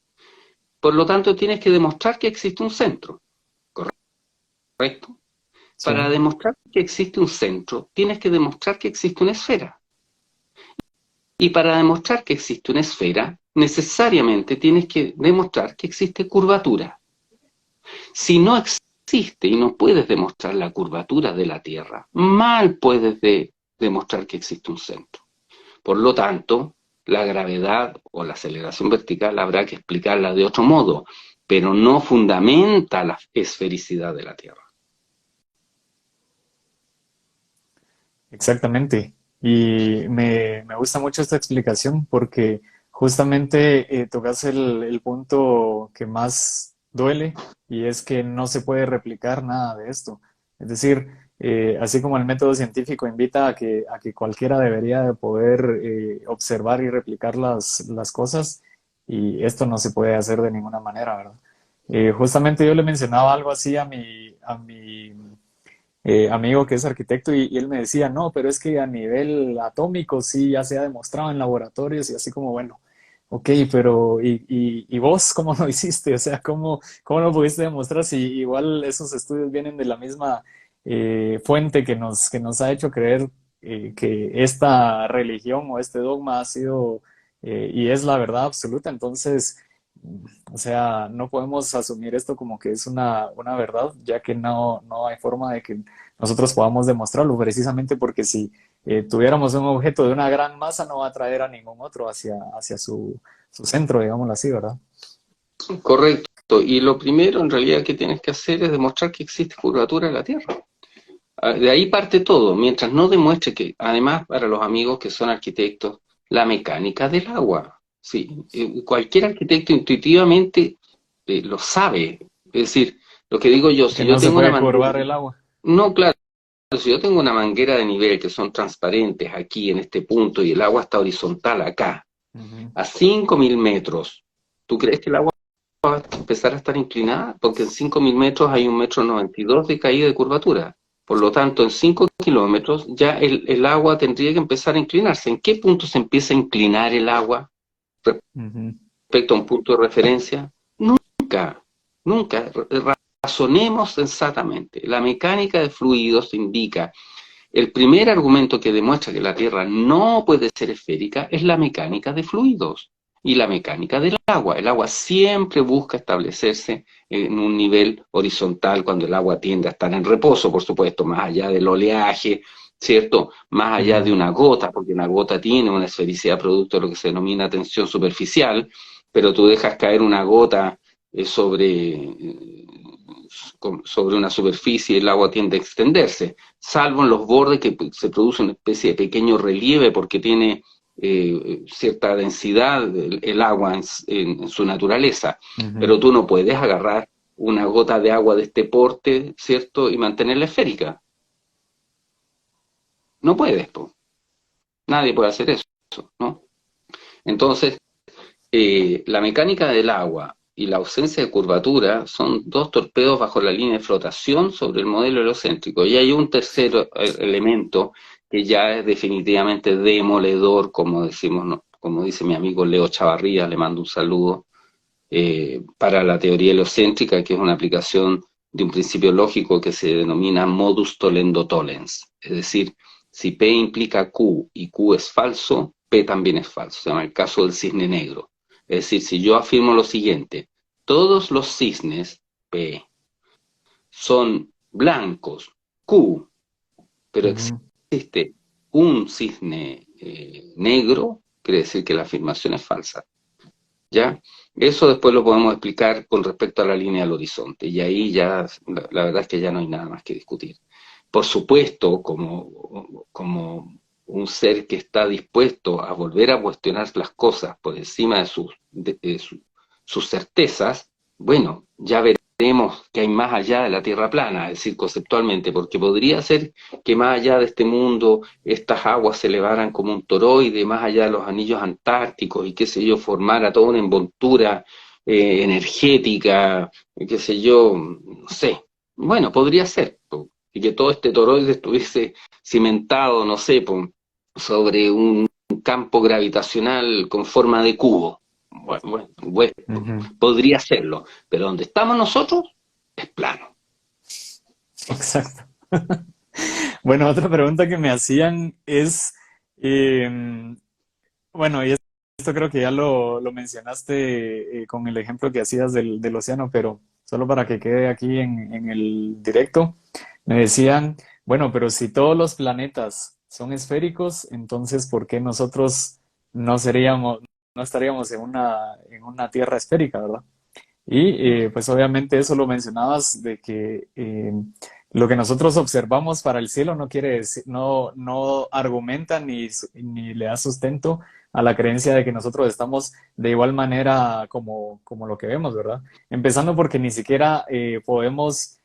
Por lo tanto, tienes que demostrar que existe un centro, ¿correcto? Para Sí, demostrar que existe un centro, tienes que demostrar que existe una esfera. Y para demostrar que existe una esfera, necesariamente tienes que demostrar que existe curvatura. Si no existe y no puedes demostrar la curvatura de la Tierra, mal puedes demostrar que existe un centro. Por lo tanto, la gravedad o la aceleración vertical habrá que explicarla de otro modo, pero no fundamenta la esfericidad de la Tierra. exactamente. Y me gusta mucho esta explicación porque justamente tocas el punto que más duele y es que no se puede replicar nada de esto. Es decir, así como el método científico invita a que cualquiera debería de poder observar y replicar las cosas, y esto no se puede hacer de ninguna manera, ¿verdad? Justamente yo le mencionaba algo así a mi amigo que es arquitecto y él me decía, no, pero es que a nivel atómico sí ya se ha demostrado en laboratorios y así como, bueno, ok, pero y vos cómo lo hiciste? O sea, ¿cómo lo pudiste demostrar si igual esos estudios vienen de la misma fuente que nos ha hecho creer que esta religión o este dogma ha sido y es la verdad absoluta? Entonces, o sea, no podemos asumir esto como que es una verdad, ya que no hay forma de que nosotros podamos demostrarlo, precisamente porque si tuviéramos un objeto de una gran masa, no va a atraer a ningún otro hacia su centro, digámoslo así, ¿verdad? Correcto. Y lo primero en realidad que tienes que hacer es demostrar que existe curvatura en la Tierra. De ahí parte todo, mientras no demuestre que, además, para los amigos que son arquitectos, la mecánica del agua. Sí, cualquier arquitecto intuitivamente lo sabe. Es decir, lo que digo yo, Que si yo no se tengo una puede manguera, curvar el agua. no, claro, si yo tengo una manguera de nivel que son transparentes aquí en este punto y el agua está horizontal acá, Ujú. a 5.000 metros, ¿tú crees que el agua va a empezar a estar inclinada? Porque en 5.000 metros hay 1,92 m de caída de curvatura. Por lo tanto, en 5 kilómetros ya el agua tendría que empezar a inclinarse. ¿En qué punto se empieza a inclinar el agua Ujú. respecto a un punto de referencia? Nunca, nunca. razonemos sensatamente. La mecánica de fluidos indica, el primer argumento que demuestra que la Tierra no puede ser esférica es la mecánica de fluidos y la mecánica del agua. El agua siempre busca establecerse en un nivel horizontal cuando el agua tiende a estar en reposo, por supuesto, más allá del oleaje, ¿cierto? Más allá de Ujú. una gota, porque una gota tiene una esfericidad producto de lo que se denomina tensión superficial, pero tú dejas caer una gota sobre una superficie y el agua tiende a extenderse, salvo en los bordes que se produce una especie de pequeño relieve porque tiene cierta densidad el agua en su naturaleza, Ujú. pero tú no puedes agarrar una gota de agua de este porte, ¿cierto? Y mantenerla esférica. No puedes, po. Nadie puede hacer eso, ¿no? Entonces, la mecánica del agua y la ausencia de curvatura son dos torpedos bajo la línea de flotación sobre el modelo heliocéntrico. Y hay un tercer elemento que ya es definitivamente demoledor, como decimos, ¿no? Como dice mi amigo Leo Chavarría, le mando un saludo, para la teoría heliocéntrica, que es una aplicación de un principio lógico que se denomina modus tollendo tollens. Es decir, si P implica Q y Q es falso, P también es falso. Se llama el caso del cisne negro. Es decir, si yo afirmo lo siguiente, todos los cisnes P son blancos, Q, pero Ujú. existe un cisne negro, quiere decir que la afirmación es falsa. ¿Ya? Eso después lo podemos explicar con respecto a la línea del horizonte, y ahí ya, la verdad es que ya no hay nada más que discutir. Por supuesto, como un ser que está dispuesto a volver a cuestionar las cosas por encima sus certezas, bueno, ya veremos que hay más allá de la Tierra plana, es decir, conceptualmente, porque podría ser que más allá de este mundo estas aguas se elevaran como un toroide, más allá de los anillos antárticos y qué sé yo, formara toda una envoltura energética, qué sé yo, no sé. Bueno, podría ser, y que todo este toroide estuviese cimentado, no sé, sobre un campo gravitacional con forma de cubo. Bueno, Ujú. podría serlo, pero donde estamos nosotros es plano. Exacto. Bueno, otra pregunta que me hacían es, em, bueno, y esto creo que ya lo mencionaste con el ejemplo que hacías del océano, pero solo para que quede aquí en el directo, me decían, bueno, pero si todos los planetas son esféricos, entonces ¿por qué nosotros no seríamos, no estaríamos en una Tierra esférica, ¿verdad? Y pues obviamente eso lo mencionabas de que lo que nosotros observamos para el cielo no quiere decir, no argumenta ni le da sustento a la creencia de que nosotros estamos de igual manera como lo que vemos, ¿verdad? Empezando porque ni siquiera podemos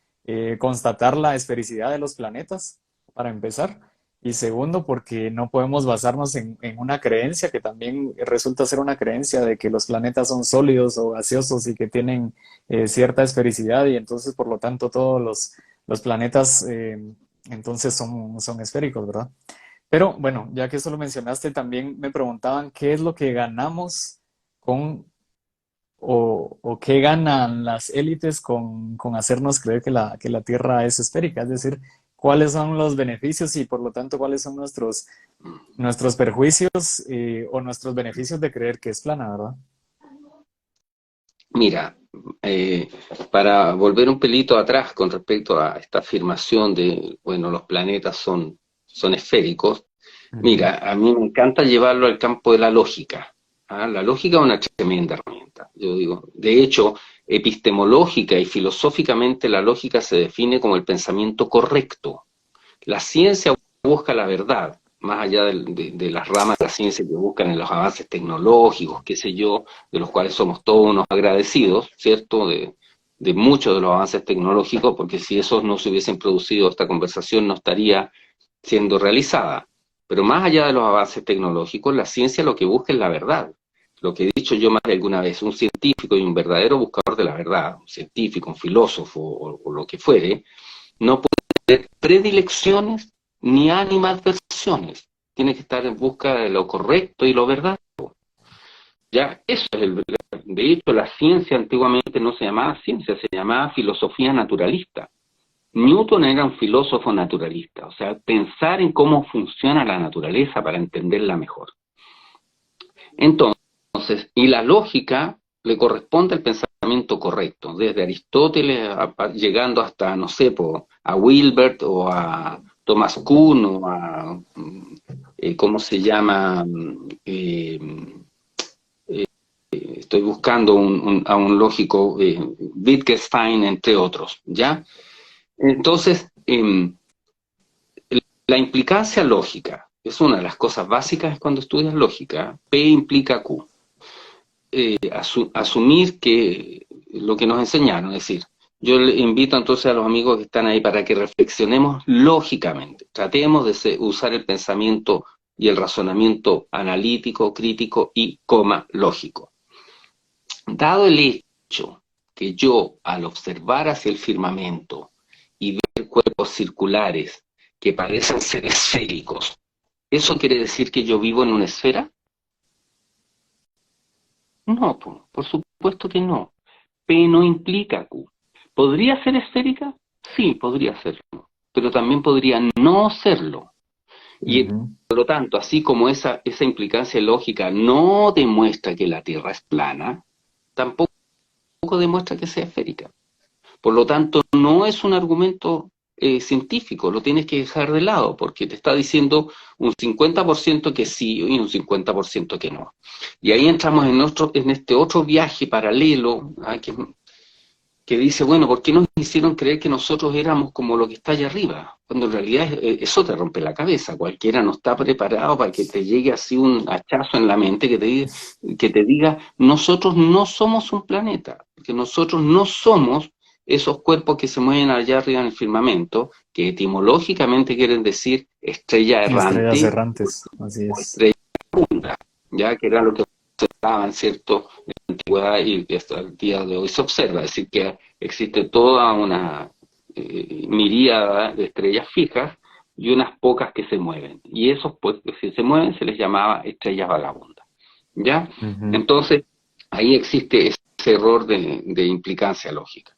constatar la esfericidad de los planetas, para empezar. Y segundo, porque no podemos basarnos en una creencia que también resulta ser una creencia de que los planetas son sólidos o gaseosos y que tienen cierta esfericidad y entonces por lo tanto todos los planetas entonces son esféricos, ¿verdad? Pero bueno, ya que eso lo mencionaste, también me preguntaban qué es lo que ganamos con o qué ganan las élites con hacernos creer que la Tierra es esférica, es decir, cuáles son los beneficios y por lo tanto cuáles son nuestros perjuicios o nuestros beneficios de creer que es plana, ¿verdad? Mira, eh, para volver un pelito atrás con respecto a esta afirmación de, bueno, los planetas son esféricos, Ujú. mira, a mí me encanta llevarlo al campo de la lógica. ¿Ah? La lógica es una tremenda herramienta, yo digo. De hecho, epistemológica y filosóficamente la lógica se define como el pensamiento correcto. La ciencia busca la verdad, más allá de las ramas de la ciencia que buscan en los avances tecnológicos, qué sé yo, de los cuales somos todos unos agradecidos, ¿cierto? De muchos de los avances tecnológicos, porque si esos no se hubiesen producido, esta conversación no estaría siendo realizada. Pero más allá de los avances tecnológicos, la ciencia lo que busca es la verdad. Lo que he dicho yo más de alguna vez, un científico y un verdadero buscador de la verdad, un científico, un filósofo o lo que fuere, no predilecciones ni animadversiones. Tiene que estar en busca de lo correcto y lo verdad. Ya, eso es de hecho, la ciencia antiguamente no se llamaba ciencia, se llamaba filosofía naturalista. Newton era un filósofo naturalista, o sea, pensar en cómo funciona la naturaleza para entenderla mejor. Entonces, y la lógica le corresponde al pensamiento correcto, desde Aristóteles llegando hasta, no sé, a Wilbert o a Thomas Kuhn o a, ¿cómo se llama? Eh, Estoy buscando a un lógico, Wittgenstein, entre otros, ¿ya? Entonces, la implicancia lógica es una de las cosas básicas cuando estudias lógica. P implica Q. Asumir que lo que nos enseñaron, es decir, yo le invito entonces a los amigos que están ahí para que reflexionemos lógicamente, tratemos de usar el pensamiento y el razonamiento analítico, crítico y lógico. Dado el hecho que yo, al observar hacia el firmamento y ver cuerpos circulares que parecen ser esféricos, ¿eso quiere decir que yo vivo en una esfera? No, por supuesto que no. P no implica Q. ¿Podría ser esférica? Sí, podría serlo, pero también podría no serlo. Y Ujú. por lo tanto, así como esa implicancia lógica no demuestra que la Tierra es plana, tampoco demuestra que sea esférica. Por lo tanto, no es un argumento científico, lo tienes que dejar de lado, porque te está diciendo un 50% que sí y un 50% que no. Y ahí entramos en este otro viaje paralelo, que dice, bueno, ¿por qué nos hicieron creer que nosotros éramos como lo que está allá arriba? Cuando en realidad eso te rompe la cabeza. Cualquiera no está preparado para que te llegue así un hachazo en la mente que te diga, nosotros no somos un planeta, que nosotros no somos esos cuerpos que se mueven allá arriba en el firmamento, que etimológicamente quieren decir estrella Estrellas errante errantes, así o es. estrella funda, ya que era lo que observaban, ¿cierto? En la antigüedad y hasta el día de hoy se observa, es decir, que existe toda una miríada de estrellas fijas y unas pocas que se mueven. Y esos, pues, si se mueven, se les llamaba estrellas vagabundas. ¿Ya? Ujú. Entonces, ahí existe ese error de implicancia lógica.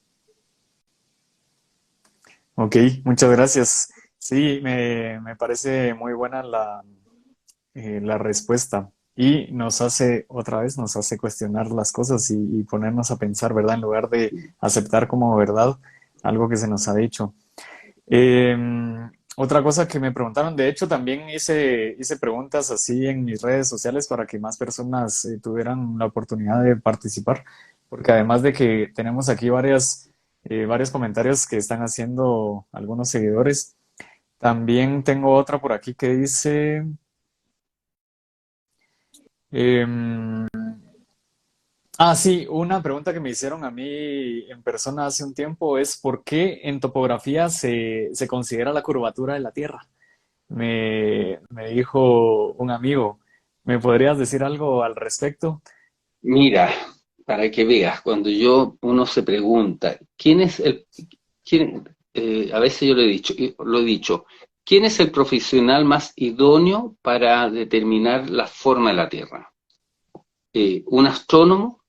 Ok, muchas gracias. Sí, me parece muy buena la respuesta y nos hace, otra vez, nos hace cuestionar las cosas y ponernos a pensar, ¿verdad? En lugar de aceptar como verdad algo que se nos ha dicho. Otra cosa que me preguntaron, de hecho también hice preguntas así en mis redes sociales para que más personas tuvieran la oportunidad de participar, porque además de que tenemos aquí varios comentarios que están haciendo algunos seguidores, también tengo otra por aquí que dice, em, sí, una pregunta que me hicieron a mí en persona hace un tiempo es ¿por qué en topografía se considera la curvatura de la Tierra? Me dijo un amigo, ¿me podrías decir algo al respecto? Mira, para que veas, cuando uno se pregunta, a veces yo lo he dicho, ¿quién es el profesional más idóneo para determinar la forma de la Tierra? ¿Un astrónomo,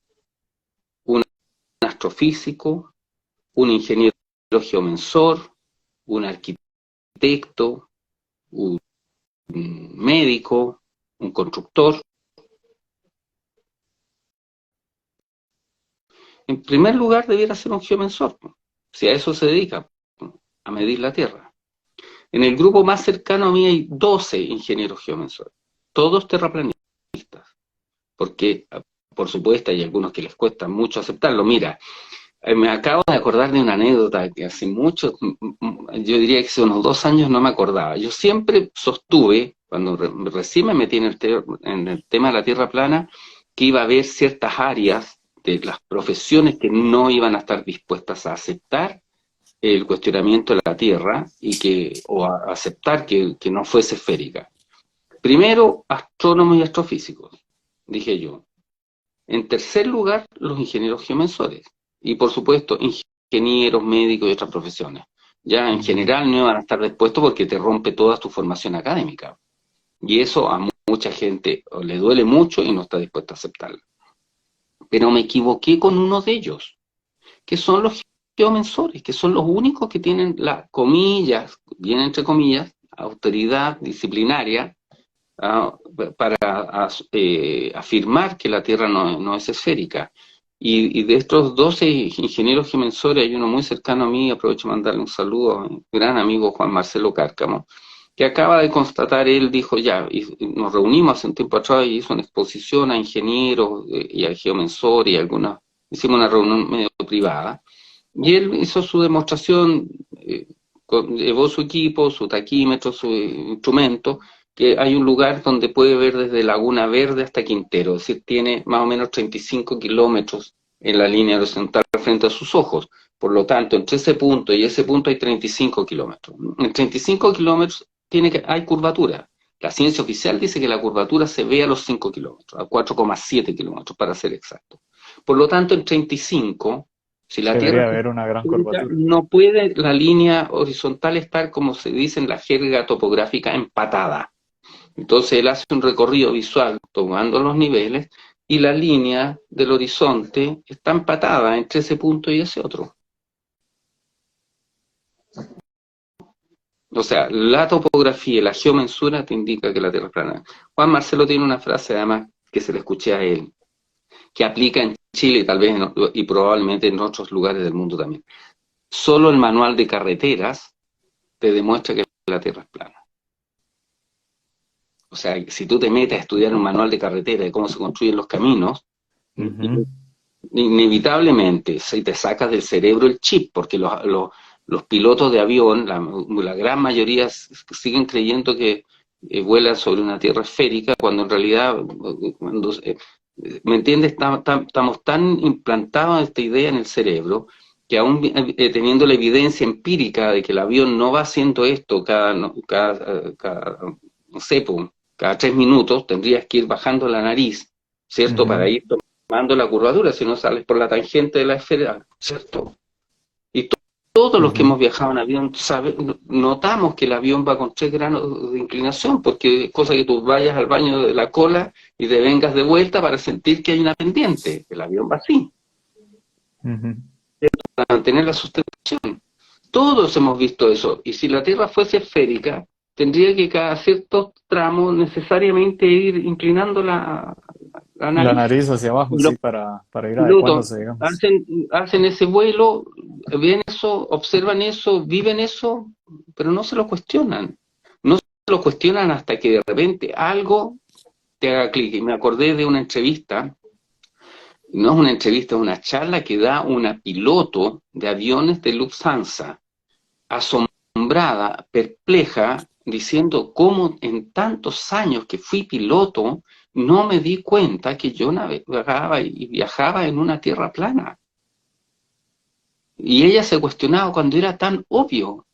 un astrofísico, un ingeniero geomensor, un arquitecto, un médico, un constructor? En primer lugar, debiera ser un geomensor, si a eso se dedica, a medir la Tierra. En el grupo más cercano a mí hay 12 ingenieros geomensores, todos terraplanistas, porque, por supuesto, hay algunos que les cuesta mucho aceptarlo. Mira, me acabo de acordar de una anécdota que hace mucho, yo diría que hace unos 2 años no me acordaba. Yo siempre sostuve, cuando recién me metí en el tema de la Tierra plana, que iba a haber ciertas áreas de las profesiones que no iban a estar dispuestas a aceptar el cuestionamiento de la Tierra o a aceptar que no fuese esférica. Primero, astrónomos y astrofísicos, dije yo. En tercer lugar, los ingenieros geomensores. Y por supuesto, ingenieros, médicos y otras profesiones. Ya en Ujú. general no van a estar dispuestos porque te rompe toda tu formación académica. Y eso a mucha gente le duele mucho y no está dispuesta a aceptarlo. pero me equivoqué con uno de ellos, que son los geomensores, que son los únicos que tienen la, comillas, bien entre comillas, autoridad disciplinaria, ah, para afirmar que la Tierra no es esférica. Y de estos 12 ingenieros geomensores, hay uno muy cercano a mí, aprovecho de mandarle un saludo a mi gran amigo Juan Marcelo Cárcamo, que acaba de constatar, él dijo ya, y nos reunimos hace un tiempo atrás y hizo una exposición a ingenieros y a geomensores y algunas, hicimos una reunión medio privada, y él hizo su demostración, llevó su equipo, su taquímetro, su instrumento, que hay un lugar donde puede ver desde Laguna Verde hasta Quintero, es decir, tiene más o menos 35 kilómetros en la línea horizontal frente a sus ojos. Por lo tanto, entre ese punto y ese punto hay 35 kilómetros. En 35 kilómetros hay curvatura. La ciencia oficial dice que la curvatura se ve a los 5 kilómetros, a 4,7 kilómetros para ser exacto. Por lo tanto, en 35, si la Tierra Debería haber una gran curvatura. no puede la línea horizontal estar, como se dice en la jerga topográfica, empatada. Entonces él hace un recorrido visual tomando los niveles y la línea del horizonte está empatada entre ese punto y ese otro. O sea, la topografía y la geomensura te indica que la Tierra es plana. Juan Marcelo tiene una frase además que se le escuché a él, que aplica en Chile y tal vez y probablemente en otros lugares del mundo también. Solo el manual de carreteras te demuestra que la Tierra es plana. O sea, si tú te metes a estudiar un manual de carretera de cómo se construyen los caminos, Ujú. inevitablemente si te sacas del cerebro el chip, porque los pilotos de avión, la gran mayoría siguen creyendo que vuelan sobre una tierra esférica, cuando en realidad, cuando, ¿me entiendes? Estamos tan implantados en esta idea en el cerebro, que aún teniendo la evidencia empírica de que el avión no va haciendo esto no sé, cada 3 minutos, tendrías que ir bajando la nariz, ¿cierto? Para Ujú. ir tomando la curvatura, si no sales por la tangente de la esfera, ¿cierto? Y todos los que Ujú. hemos viajado en avión notamos que el avión va con 3 grados de inclinación, porque es cosa que tú vayas al baño de la cola y te vengas de vuelta para sentir que hay una pendiente. El avión va así, Ujú. para mantener la sustentación. Todos hemos visto eso. Y si la Tierra fuese esférica, tendría que cada cierto tramo necesariamente ir inclinando la La nariz. nariz hacia abajo, Y los sí, para ir pilotos adecuándose, digamos. hacen ese vuelo, ven eso, observan eso, viven eso, pero no se lo cuestionan. No se lo cuestionan hasta que de repente algo te haga clic. Y me acordé de una entrevista, no es una entrevista, es una charla que da una piloto de aviones de Lufthansa, asombrada, perpleja, diciendo cómo en tantos años que fui piloto, no me di cuenta que yo navegaba y viajaba en una tierra plana. Y ella se cuestionaba cuando era tan obvio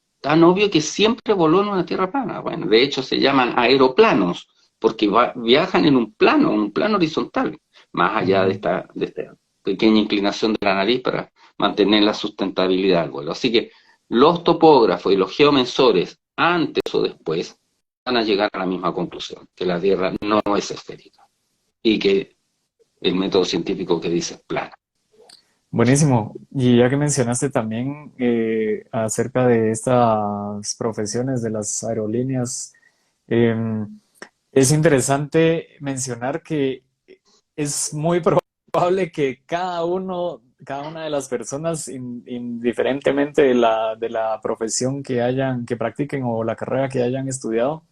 que siempre voló en una tierra plana. Bueno, de hecho se llaman aeroplanos, porque viajan en un plano horizontal, más allá Ujú. de esta pequeña inclinación de la nariz para mantener la sustentabilidad del vuelo. Así que los topógrafos y los geomensores, antes o después, van a llegar a la misma conclusión, que la Tierra no es esférica y que el método científico que dice es plana. Buenísimo. Y ya que mencionaste también acerca de estas profesiones de las aerolíneas, em, es interesante mencionar que es muy probable que cada una de las personas, indiferentemente de la profesión que practiquen o la carrera que hayan estudiado,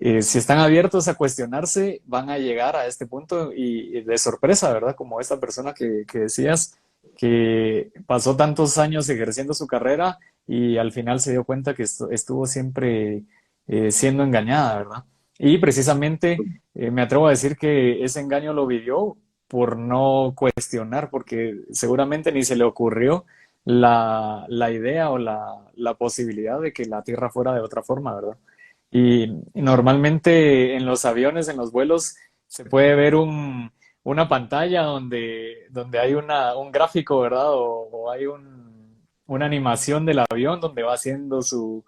si están abiertos a cuestionarse, van a llegar a este punto y de sorpresa, ¿verdad? Como esta persona que decías, que pasó tantos años ejerciendo su carrera y al final se dio cuenta que estuvo siempre siendo engañada, ¿verdad? Y precisamente me atrevo a decir que ese engaño lo vivió por no cuestionar, porque seguramente ni se le ocurrió la idea o la posibilidad de que la Tierra fuera de otra forma, ¿verdad? Y normalmente en los aviones, en los vuelos, se puede ver una pantalla donde hay un gráfico, ¿verdad? O hay una animación del avión donde va haciendo su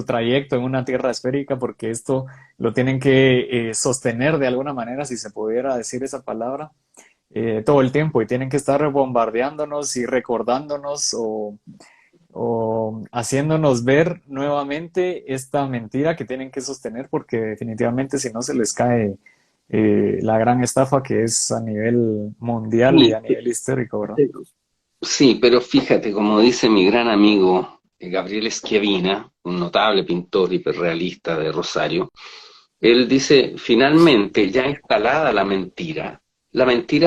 trayecto en una tierra esférica, porque esto lo tienen que sostener de alguna manera, si se pudiera decir esa palabra, todo el tiempo y tienen que estar bombardeándonos y recordándonos o haciéndonos ver nuevamente esta mentira que tienen que sostener porque definitivamente si no se les cae la gran estafa que es a nivel mundial y Sí, a nivel histórico, ¿verdad? pero sí, pero fíjate, como dice mi gran amigo Gabriel Schiavina, un notable pintor hiperrealista de Rosario, él dice, finalmente, ya instalada la mentira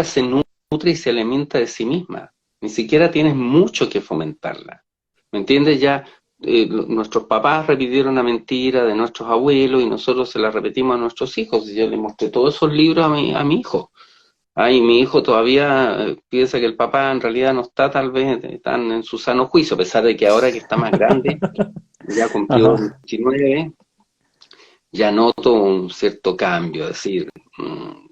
se nutre y se alimenta de sí misma. Ni siquiera tienes mucho que fomentarla. ¿Me entiendes? Ya nuestros papás repitieron la mentira de nuestros abuelos y nosotros se la repetimos a nuestros hijos. Y yo le mostré todos esos libros a mi hijo. Ay, mi hijo todavía piensa que el papá en realidad no está tal vez tan en su sano juicio, a pesar de que ahora que está más grande, ya cumplió Ajá, 19, ya noto un cierto cambio, es decir, mm,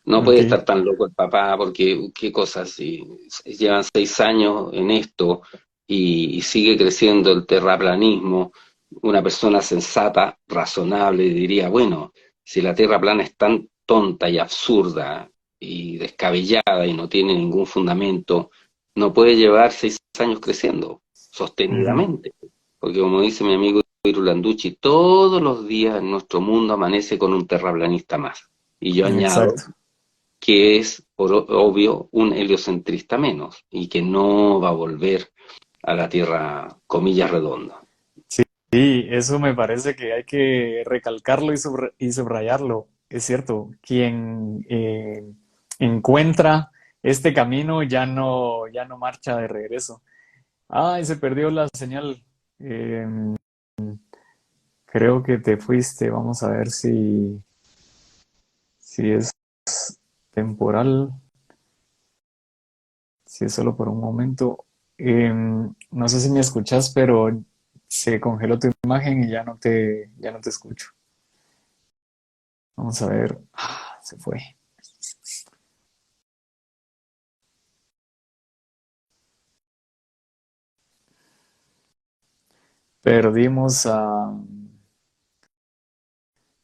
no ok. puede estar tan loco el papá porque qué cosas, si llevan 6 años en esto y sigue creciendo el terraplanismo, una persona sensata, razonable, diría, bueno, si la Tierra plana es tan tonta y absurda y descabellada y no tiene ningún fundamento, no puede llevar 6 años creciendo Ujú, sostenidamente. Porque como dice mi amigo Landucci, todos los días en nuestro mundo amanece con un terraplanista más. Y yo añado exacto. que es, por obvio, un heliocentrista menos y que no va a volver a la Tierra, comillas, redonda. Sí, eso me parece que hay que recalcarlo y subrayarlo. Es cierto, quien encuentra este camino ya no marcha de regreso. Ay, se perdió la señal. Em, creo que te fuiste. Vamos a ver si es temporal, si es solo por un momento. No sé si me escuchas, pero se congeló tu imagen y ya no te escucho. Vamos a ver. Ah, se fue. Perdimos a,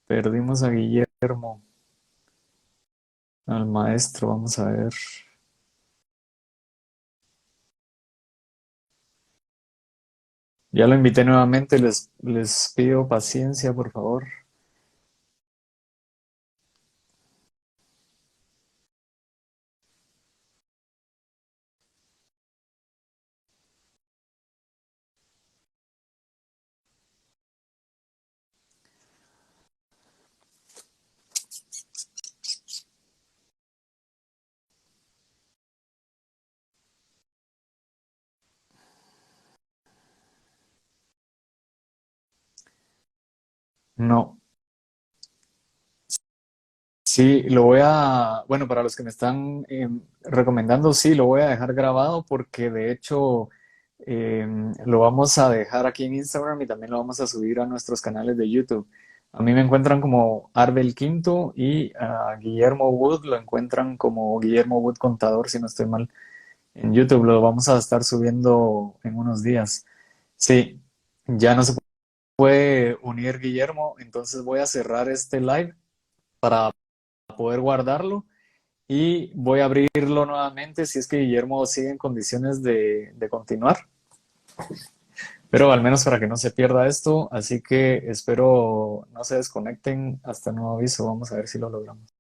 perdimos a Guillermo, al maestro. Vamos a ver. Ya lo invité nuevamente. Les pido paciencia, por favor. No. Sí, lo voy a, bueno, para los que me están recomendando, sí, lo voy a dejar grabado porque de hecho lo vamos a dejar aquí en Instagram y también lo vamos a subir a nuestros canales de YouTube. A mí me encuentran como Arbel Quinto y a Guillermo Wood lo encuentran como Guillermo Wood Contador, si no estoy mal, en YouTube. Lo vamos a estar subiendo en unos días. Sí, ya no se puede unir Guillermo, entonces voy a cerrar este live para poder guardarlo y voy a abrirlo nuevamente si es que Guillermo sigue en condiciones de continuar, pero al menos para que no se pierda esto, así que espero no se desconecten hasta nuevo aviso, vamos a ver si lo logramos.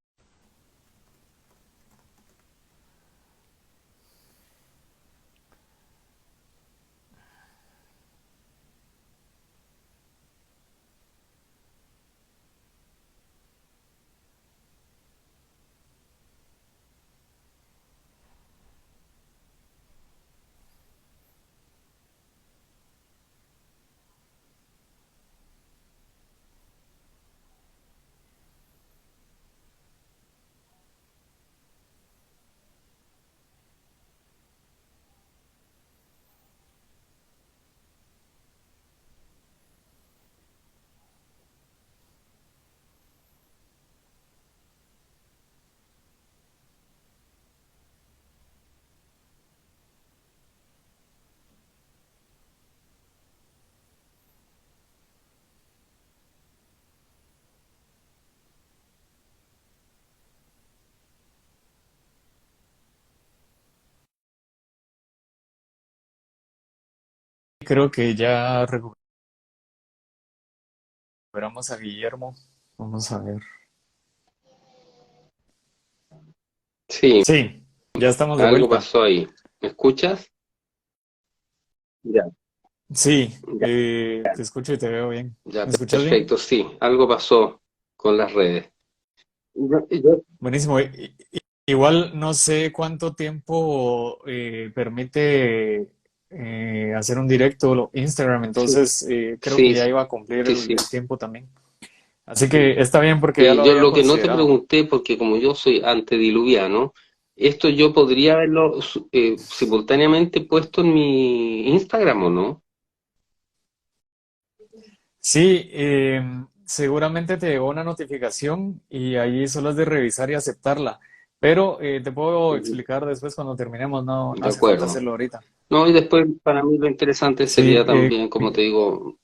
creo que ya recuperamos a Guillermo. Vamos a ver. Sí, Sí, ya estamos de algo vuelta. pasó ahí. ¿Me escuchas? Ya, Sí, ya, te escucho y te veo bien. ya, ¿Me escuchas bien? perfecto, sí, algo pasó con las redes. Yo- Buenísimo. Igual no sé cuánto tiempo permite hacer un directo Instagram, sí, entonces creo que sí, ya iba a cumplir sí, sí. el tiempo también. Así que está bien porque ya Sí, lo yo había lo que no te considerado. pregunté, porque como yo soy antediluviano, esto yo podría haberlo simultáneamente puesto en mi Instagram, ¿o no? Sí, seguramente te llegó una notificación y ahí solo es de revisar y aceptarla. Pero te puedo Ujú. explicar después cuando terminemos, no, no De hace falta acuerdo. hacerlo ahorita. No, y después para mí lo interesante Sí, sería también, como te digo,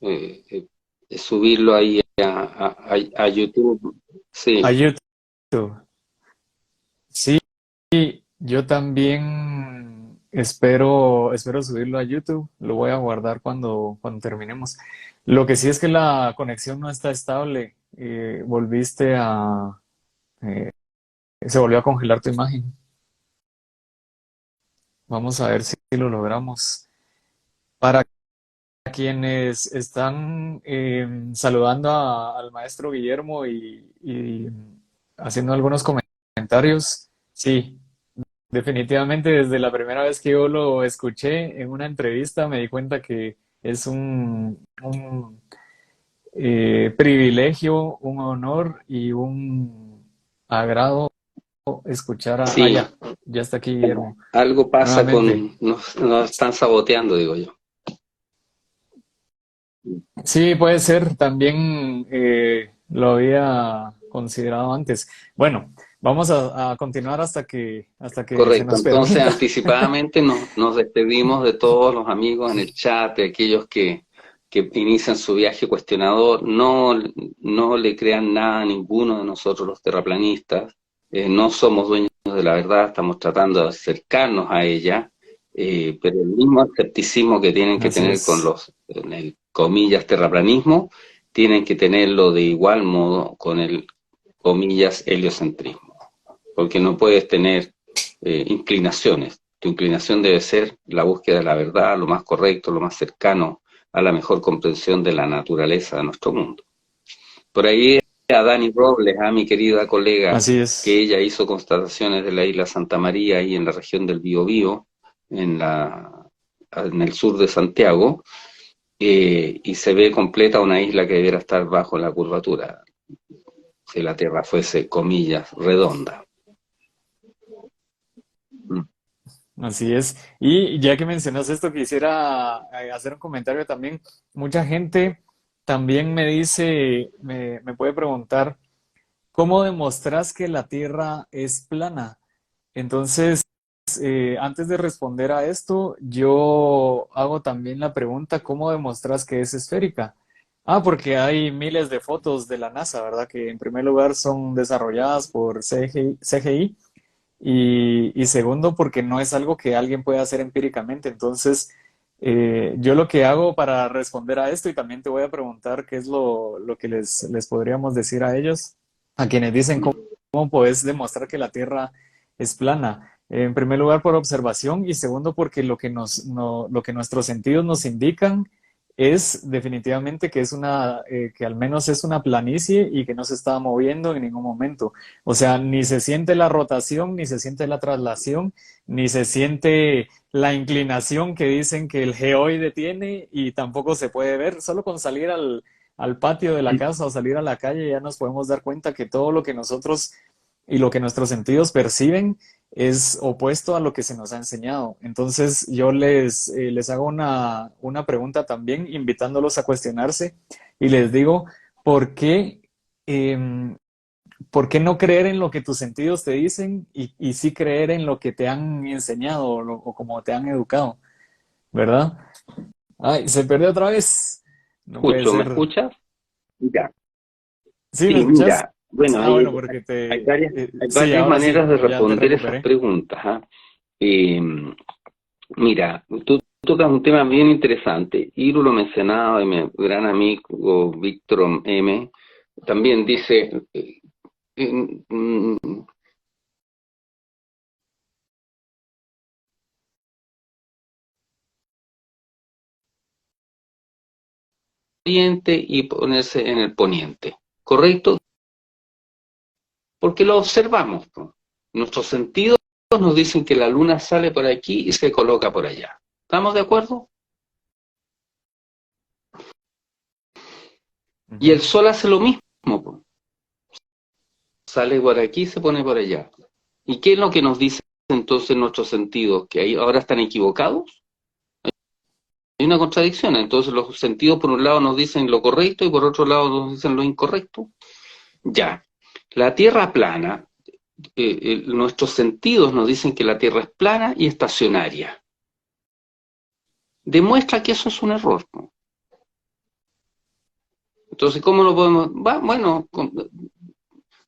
subirlo ahí a YouTube. Sí, a YouTube. Sí, yo también espero subirlo a YouTube. Lo voy a guardar cuando terminemos. Lo que sí es que la conexión no está estable. Eh, se volvió a congelar tu imagen. Vamos a ver si lo logramos. Para quienes están saludando al maestro Guillermo y haciendo algunos comentarios, sí, definitivamente desde la primera vez que yo lo escuché en una entrevista me di cuenta que es un privilegio, un honor y un agrado escuchar sí, ya, ya está aquí Guillermo, algo pasa nuevamente. con, nos están saboteando, digo yo. Sí, puede ser, también lo había considerado antes. Bueno, vamos a continuar hasta que se Correcto, nos entonces permita. anticipadamente nos despedimos de todos los amigos en el chat, de aquellos que inician su viaje cuestionador. No, no le crean nada a ninguno de nosotros los terraplanistas. No somos dueños de la verdad, estamos tratando de acercarnos a ella, pero el mismo escepticismo que tienen que Así tener con es, los, en el, comillas, terraplanismo, tienen que tenerlo de igual modo con el, comillas, heliocentrismo, porque no puedes tener inclinaciones. Tu inclinación debe ser la búsqueda de la verdad, lo más correcto, lo más cercano a la mejor comprensión de la naturaleza de nuestro mundo. Por ahí a Dani Robles, a mi querida colega, así que es. ella hizo constataciones de la isla Santa María, ahí en la región del Biobío, en el sur de Santiago, y se ve completa una isla que debiera estar bajo la curvatura, si la Tierra fuese, comillas, redonda. Mm. Así es. Y ya que mencionas esto, quisiera hacer un comentario también. Mucha gente también me dice, me puede preguntar, ¿cómo demostras que la Tierra es plana? Entonces, antes de responder a esto, yo hago también la pregunta, ¿cómo demostras que es esférica? Ah, porque hay miles de fotos de la NASA, ¿verdad? Que en primer lugar son desarrolladas por CGI y segundo porque no es algo que alguien pueda hacer empíricamente. Entonces, yo lo que hago para responder a esto, y también te voy a preguntar qué es lo que les podríamos decir a ellos, a quienes dicen cómo puedes demostrar que la Tierra es plana. En primer lugar, por observación y segundo, porque lo que nuestros sentidos nos indican es definitivamente que que al menos es una planicie y que no se está moviendo en ningún momento. O sea, ni se siente la rotación, ni se siente la traslación, ni se siente la inclinación que dicen que el geoide tiene y tampoco se puede ver. Solo con salir al patio de la casa o salir a la calle ya nos podemos dar cuenta que todo lo que nosotros y lo que nuestros sentidos perciben es opuesto a lo que se nos ha enseñado. Entonces yo les hago una pregunta también, invitándolos a cuestionarse y les digo, ¿por qué? em, ¿Por qué no creer en lo que tus sentidos te dicen y sí creer en lo que te han enseñado o como te han educado? ¿Verdad? Ay, se perdió otra vez. No puede Escucho, ¿me ser. escuchas? Ya. ¿Sí, me Sí, escuchas? mira, bueno, Ah, bueno, porque hay sí, varias ahora sí, maneras de ya te responder esas recuperé. preguntas. ¿Ah? Eh, Mira, tú tocas un tema bien interesante. Iru lo mencionaba, y mi gran amigo Víctor M. también dice, mm, oriente y ponerse en el poniente, ¿correcto? Porque lo observamos, ¿no? Nuestros sentidos nos dicen que la luna sale por aquí y se coloca por allá. ¿Estamos de acuerdo? Y el Ujú. sol hace lo mismo, ¿no? Sale por aquí y se pone por allá. ¿Y qué es lo que nos dicen entonces nuestros sentidos? ¿Que ahí ahora están equivocados? Hay una contradicción. Entonces los sentidos por un lado nos dicen lo correcto y por otro lado nos dicen lo incorrecto. Ya. La Tierra plana, nuestros sentidos nos dicen que la Tierra es plana y estacionaria. Demuestra que eso es un error, ¿no? Entonces, ¿cómo lo podemos? Bueno,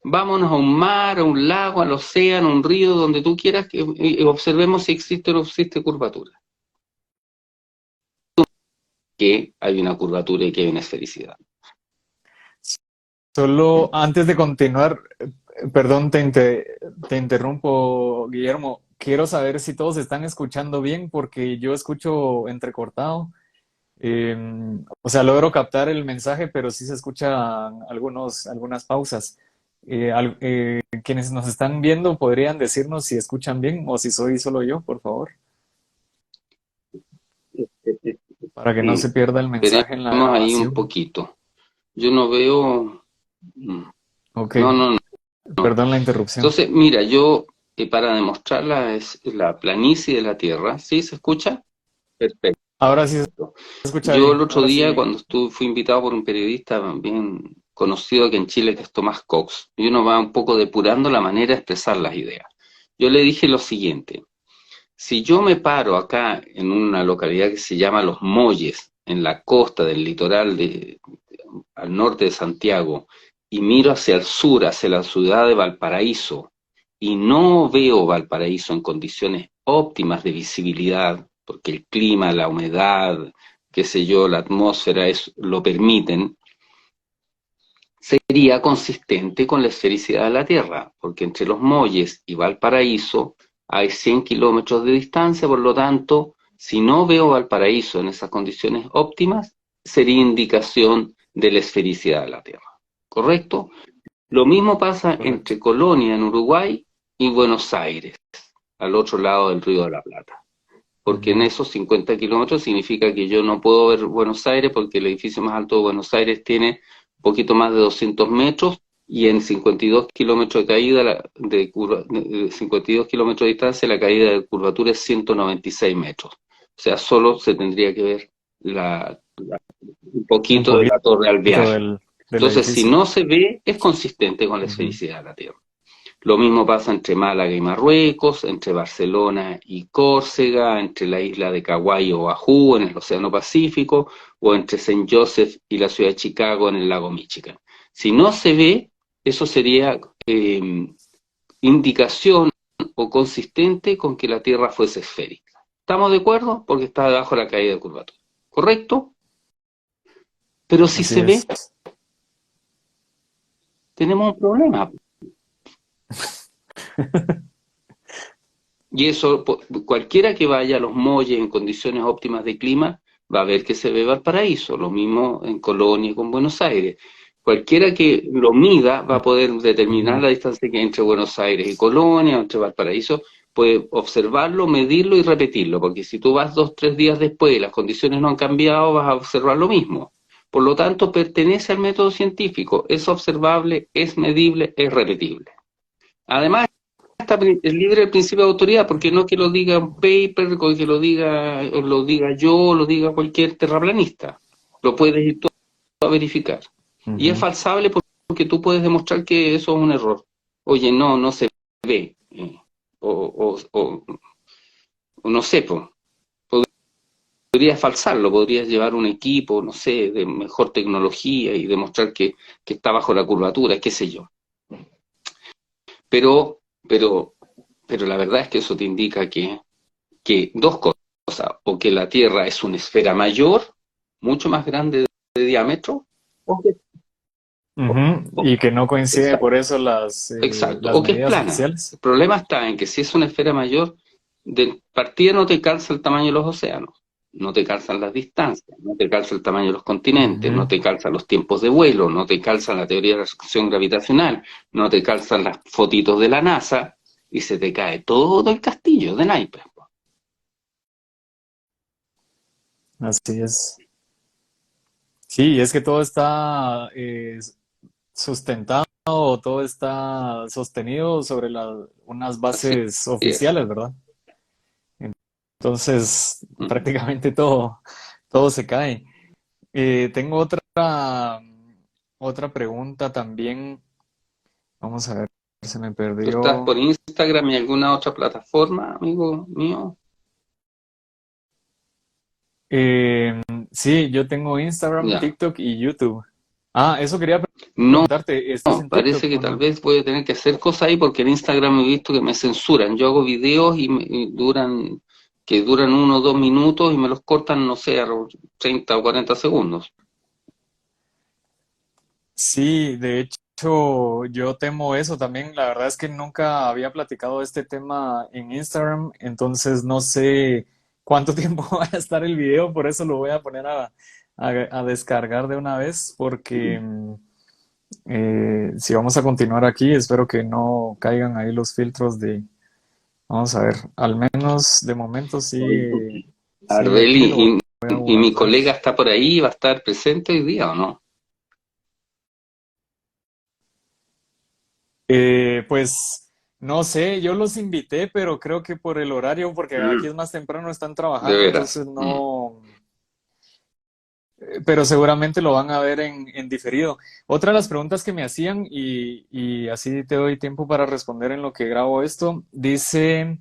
vámonos a un mar, a un lago, al océano, a un río, donde tú quieras, y observemos si existe o no existe curvatura. Que hay una curvatura y que hay una esfericidad. Solo antes de continuar, perdón, te interrumpo, Guillermo. Quiero saber si todos están escuchando bien porque yo escucho entrecortado. Eh, o sea, logro captar el mensaje, pero sí se escuchan algunas pausas. Quienes nos están viendo podrían decirnos si escuchan bien o si soy solo yo, por favor, para que no se pierda el mensaje en la Veremos ahí un grabación. poquito. Yo no veo... Ok, No, no, no. perdón la interrupción. Entonces, mira, yo, para demostrar la planicie de la Tierra, ¿sí se escucha? Perfecto. Ahora sí se escucha Yo el bien, otro ahora día, sí. cuando fui invitado por un periodista bien conocido aquí en Chile, que es Tomás Cox, y uno va un poco depurando la manera de expresar las ideas. Yo le dije lo siguiente: si yo me paro acá en una localidad que se llama Los Molles, en la costa del litoral al norte de Santiago, y miro hacia el sur, hacia la ciudad de Valparaíso, y no veo Valparaíso en condiciones óptimas de visibilidad, porque el clima, la humedad, qué sé yo, la atmósfera lo permiten, sería consistente con la esfericidad de la Tierra, porque entre Los Molles y Valparaíso hay 100 kilómetros de distancia, por lo tanto, si no veo Valparaíso en esas condiciones óptimas, sería indicación de la esfericidad de la Tierra. ¿Correcto? Lo mismo pasa Correcto. entre Colonia en Uruguay y Buenos Aires, al otro lado del Río de la Plata. Porque en Ujú. esos 50 kilómetros significa que yo no puedo ver Buenos Aires porque el edificio más alto de Buenos Aires tiene un poquito más de 200 metros y en 52 kilómetros de caída, 52 kilómetros de distancia, la caída de curvatura es 196 metros. O sea, solo se tendría que ver un Un poquito de poquito la Torre Alvear. del Entonces, si edificio. no se ve, es consistente con la Ujú. esfericidad de la Tierra. Lo mismo pasa entre Málaga y Marruecos, entre Barcelona y Córcega, entre la isla de Kauai o Oahu en el Océano Pacífico, o entre Saint Joseph y la ciudad de Chicago en el lago Michigan. Si no se ve, eso sería indicación o consistente con que la Tierra fuese esférica. ¿Estamos de acuerdo? Porque está debajo de la caída de curvatura. ¿Correcto? Pero si Así se ve, es. tenemos un problema. Y eso, cualquiera que vaya a Los Molles en condiciones óptimas de clima, va a ver que se ve Valparaíso, lo mismo en Colonia y con Buenos Aires. Cualquiera que lo mida va a poder determinar Ujú. la distancia que hay entre Buenos Aires y Colonia, o entre Valparaíso, puede observarlo, medirlo y repetirlo, porque si tú vas 2, 3 días después y las condiciones no han cambiado, vas a observar lo mismo. Por lo tanto, pertenece al método científico, es observable, es medible, es repetible. Además, está libre el principio de autoridad, porque no que lo diga un paper, que lo diga yo, o lo diga cualquier terraplanista. Lo puedes ir tú a verificar. Y es Ujú. falsable porque tú puedes demostrar que eso es un error. Oye, no, no se ve. O no sé, podrías falsarlo, podrías llevar un equipo, no sé, de mejor tecnología y demostrar que está bajo la curvatura, qué sé yo. Pero, pero, pero la verdad es que eso te indica que dos cosas. o que la Tierra es una esfera mayor, mucho más grande de diámetro, o que, Ujú. o- Y que no coincide exacto, por eso exacto, las o que es medidas plana. oficiales. El problema está en que si es una esfera mayor, de partida no te calza el tamaño de los océanos, no te calzan las distancias, no te calza el tamaño de los continentes, Ujú. no te calzan los tiempos de vuelo, no te calzan la teoría de la restricción gravitacional, no te calzan las fotitos de la NASA, y se te cae todo el castillo de naipes. Así es. Sí, es que todo está sustentado, todo está sostenido sobre unas Así bases es. oficiales, ¿verdad? Entonces, prácticamente todo se cae. Tengo otra pregunta también. Vamos a ver, se me ¿Tú estás perdió. por Instagram y alguna otra plataforma, amigo mío? Eh, sí, yo tengo Instagram, Ya. TikTok y YouTube. Ah, eso quería No, preguntarte, ¿estás en parece TikTok que o tal no? vez voy a tener que hacer cosas ahí porque en Instagram he visto que me censuran. Yo hago videos que duran 1 o 2 minutos y me los cortan, no sé, a los 30 o 40 segundos. Sí, de hecho, yo temo eso también. La verdad es que nunca había platicado de este tema en Instagram, entonces no sé cuánto tiempo va a estar el video, por eso lo voy a poner a descargar de una vez, porque si vamos a continuar aquí, espero que no caigan ahí los filtros vamos a ver, al menos de momento sí, aquí lo Arbeli, voy a y mi guardar. colega está por ahí, ¿va a estar presente hoy día o no? Pues no sé, yo los invité, pero creo que por el horario, porque aquí es más temprano, están De trabajando, veras. entonces no, pero seguramente lo van a ver en diferido. Otra de las preguntas que me hacían, y así te doy tiempo para responder en lo que grabo esto, dice,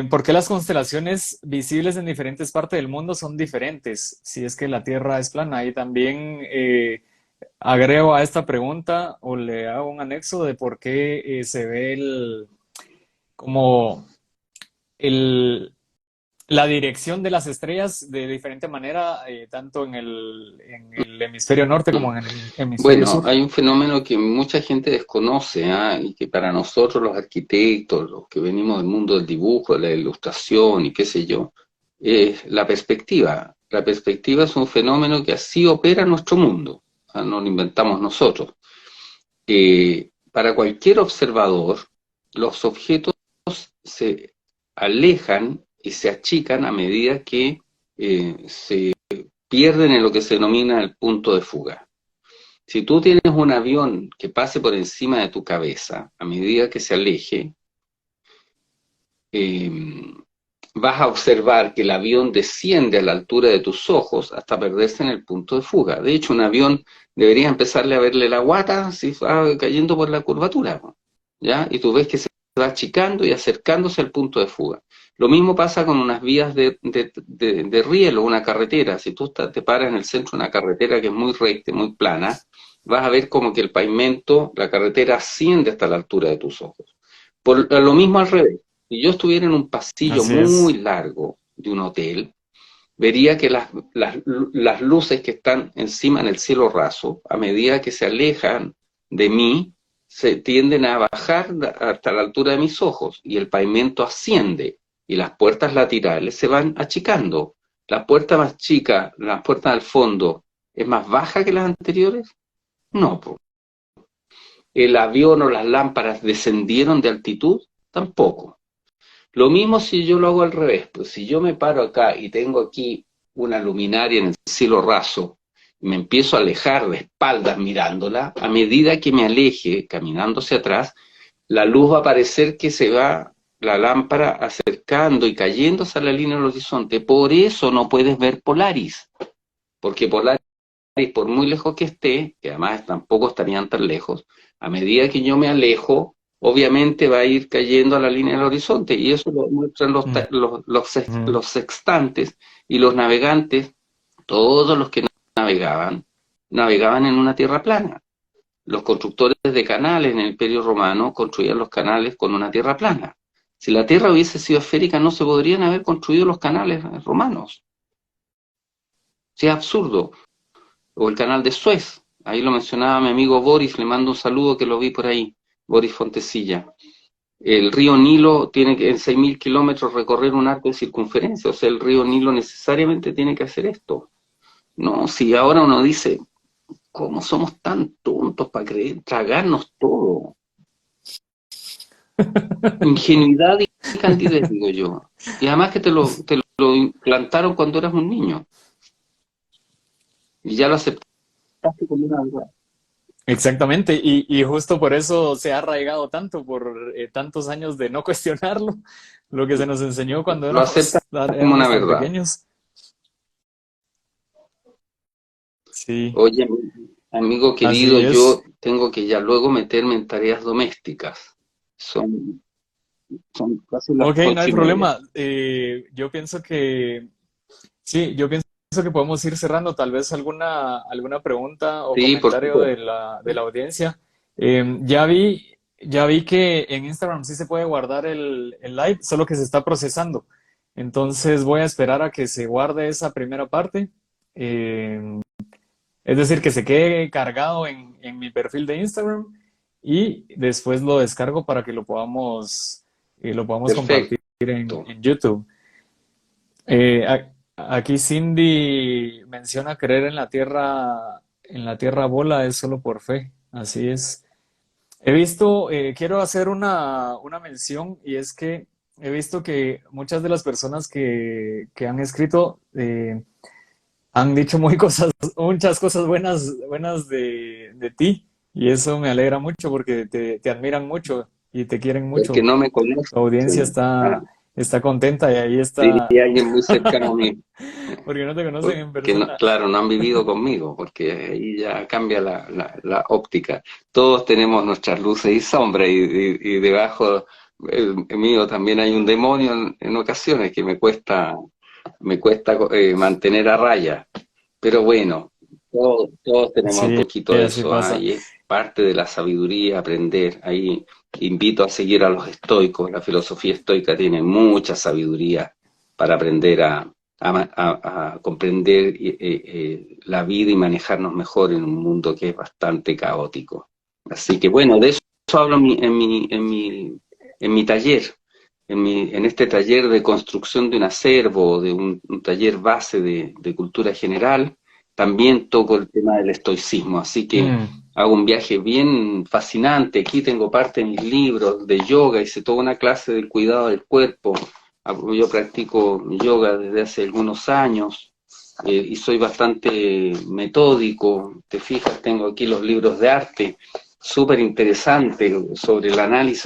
¿por qué las constelaciones visibles en diferentes partes del mundo son diferentes? Si es que la Tierra es plana. Y también agrego a esta pregunta o le hago un anexo de por qué se ve como el, la dirección de las estrellas de diferente manera, tanto en el hemisferio norte como en el hemisferio Bueno, sur. hay un fenómeno que mucha gente desconoce, ¿ah? Y que para nosotros los arquitectos, los que venimos del mundo del dibujo, de la ilustración y qué sé yo, es la perspectiva. La perspectiva es un fenómeno que así opera nuestro mundo, ¿ah? No lo inventamos nosotros. Para cualquier observador, los objetos se alejan y se achican a medida que se pierden en lo que se denomina el punto de fuga. Si tú tienes un avión que pase por encima de tu cabeza, a medida que se aleje, eh, vas a observar que el avión desciende a la altura de tus ojos hasta perderse en el punto de fuga. De hecho, un avión debería empezarle a verle la guata si va cayendo por la curvatura, ¿ya? Y tú ves que se va achicando y acercándose al punto de fuga. Lo mismo pasa con unas vías de riel o una carretera. Si tú te paras en el centro de una carretera que es muy recta, muy plana, vas a ver como que el pavimento, la carretera asciende hasta la altura de tus ojos. Lo mismo al revés. Si yo estuviera en un pasillo Así muy es. largo de un hotel, vería que las luces que están encima en el cielo raso, a medida que se alejan de mí, se tienden a bajar hasta la altura de mis ojos y el pavimento asciende y las puertas laterales se van achicando. La puerta más chica, la puerta del fondo, ¿es más baja que las anteriores? No, po. ¿El avión o las lámparas descendieron de altitud? Tampoco. Lo mismo si yo lo hago al revés, pues si yo me paro acá y tengo aquí una luminaria en el cielo raso, y me empiezo a alejar de espaldas mirándola, a medida que me aleje caminando hacia atrás, la luz va a parecer que se va la lámpara acercando y cayendo hacia la línea del horizonte. Por eso no puedes ver Polaris, porque Polaris, por muy lejos que esté, que además tampoco estarían tan lejos, a medida que yo me alejo, obviamente va a ir cayendo a la línea del horizonte, y eso lo muestran Ujú. los sextantes y los navegantes, todos los que navegaban, navegaban en una tierra plana. Los constructores de canales en el Imperio Romano construían los canales con una tierra plana. Si la Tierra hubiese sido esférica, no se podrían haber construido los canales romanos. Sí, es absurdo. O el canal de Suez. Ahí lo mencionaba mi amigo Boris, le mando un saludo que lo vi por ahí, Boris Fontecilla. El río Nilo tiene que en 6.000 kilómetros recorrer un arco de circunferencia, o sea, el río Nilo necesariamente tiene que hacer esto. No, si ahora uno dice, ¿cómo somos tan tontos para creer, tragarnos todo? Ingenuidad y candidez, digo yo. Y además que te lo implantaron cuando eras un niño y ya lo aceptaste como una verdad. Exactamente, y justo por eso se ha arraigado tanto, por tantos años de no cuestionarlo, lo que se nos enseñó cuando Lo aceptas como una éramos tan verdad. pequeños. Sí, Oye, amigo querido, así yo es. tengo que ya luego meterme en tareas domésticas. Son, son casi las Ok, no hay 8:30. problema. Yo pienso que, sí, yo pienso que podemos ir cerrando tal vez alguna pregunta o Sí, por comentario supuesto. de la audiencia. Ya vi que en Instagram sí se puede guardar el live, solo que se está procesando. Entonces voy a esperar a que se guarde esa primera parte. Eh, es decir, que se quede cargado en mi perfil de Instagram y después lo descargo para que lo podamos Perfecto. compartir en YouTube. Aquí Cindy menciona creer en la tierra bola es solo por fe. Así es. Quiero hacer una mención y es que he visto que muchas de las personas que han escrito han dicho muchas cosas buenas de ti y eso me alegra mucho porque te admiran mucho y te quieren El que mucho. no me Tu audiencia conoce, está contenta y ahí está, diría alguien muy cercano a mí, porque no te conocen en porque no, persona. claro, no han vivido conmigo, porque ahí ya cambia la óptica. Todos tenemos nuestras luces y sombras, y debajo mío también hay un demonio en ocasiones que me cuesta mantener a raya. Pero bueno, todos tenemos un Sí, poquito de así eso, ¿ah? pasa. Y es parte de la sabiduría aprender. Ahí invito a seguir a los estoicos. La filosofía estoica tiene mucha sabiduría para aprender a comprender la vida y manejarnos mejor en un mundo que es bastante caótico. Así que bueno, de eso hablo en mi taller. En este taller de construcción de un acervo, de un taller base de cultura general, también toco el tema del estoicismo, así que Mm, hago un viaje bien fascinante. Aquí tengo parte de mis libros de yoga, hice toda una clase del cuidado del cuerpo. Yo practico yoga desde hace algunos años y soy bastante metódico. Te fijas, tengo aquí los libros de arte súper interesante sobre el análisis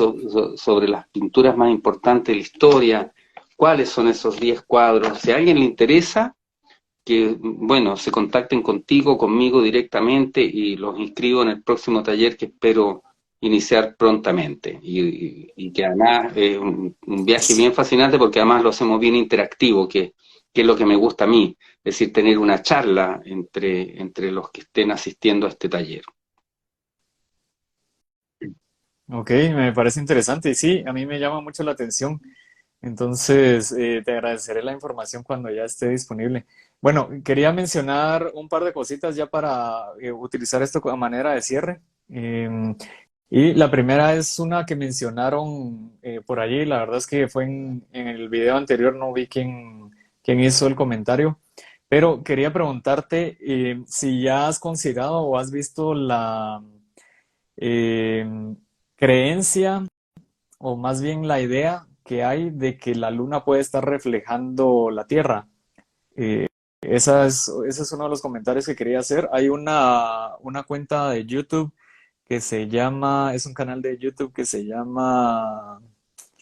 sobre las pinturas más importantes de la historia, cuáles son esos 10 cuadros. Si a alguien le interesa, que, bueno, se contacten conmigo directamente y los inscribo en el próximo taller que espero iniciar prontamente. Y que además es un viaje s- bien fascinante porque además lo hacemos bien interactivo, que es lo que me gusta a mí, es decir, tener una charla entre los que estén asistiendo a este taller. ok, me parece interesante y sí, a mí me llama mucho la atención. Entonces, te agradeceré la información cuando ya esté disponible. Bueno, quería mencionar un par de cositas ya para utilizar esto a manera de cierre. Y la primera es una que mencionaron por allí. La verdad es que fue en el video anterior, no vi quién hizo el comentario, pero quería preguntarte si ya has considerado o has visto la creencia o más bien la idea que hay de que la luna puede estar reflejando la Tierra. Eh, ese es uno de los comentarios que quería hacer. Hay una cuenta de YouTube que se llama, es un canal de YouTube que se llama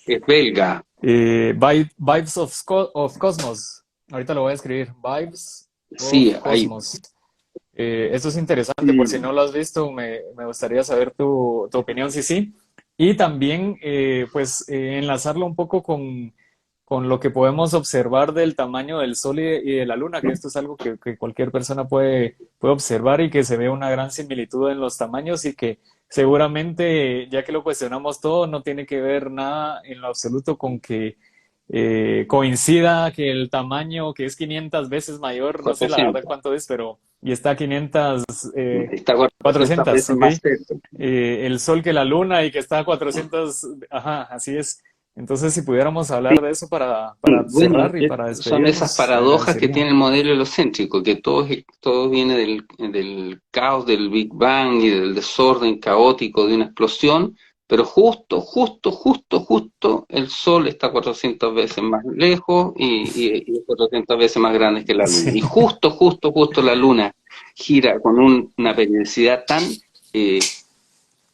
Es belga. Vibes of Cosmos. Ahorita lo voy a escribir. Vibes Sí, of Cosmos. Esto es interesante, por si no lo has visto, me gustaría saber tu opinión, sí, sí. Y también, pues, enlazarlo un poco con lo que podemos observar del tamaño del Sol y de la Luna, que esto es algo que cualquier persona puede observar y que se ve una gran similitud en los tamaños y que seguramente, ya que lo cuestionamos todo, no tiene que ver nada en lo absoluto con que coincida que el tamaño, que es 500 veces mayor, no sé la verdad 400. cuánto es, pero y está 500, Está 400 400, veces ¿ok? más cerca. El Sol que la Luna y que está a 400, ajá, así es. Entonces, si pudiéramos Sí, hablar de eso sí, para bueno, cerrar y para son esas despedirnos, le paradojas que agradecería. tiene el modelo helocéntrico, que todo viene del caos del Big Bang y del desorden caótico de una explosión, pero justo, el Sol está 400 veces más lejos y 400 veces más grande que la Luna. Sí, Y justo la Luna gira con una periodicidad tan, eh,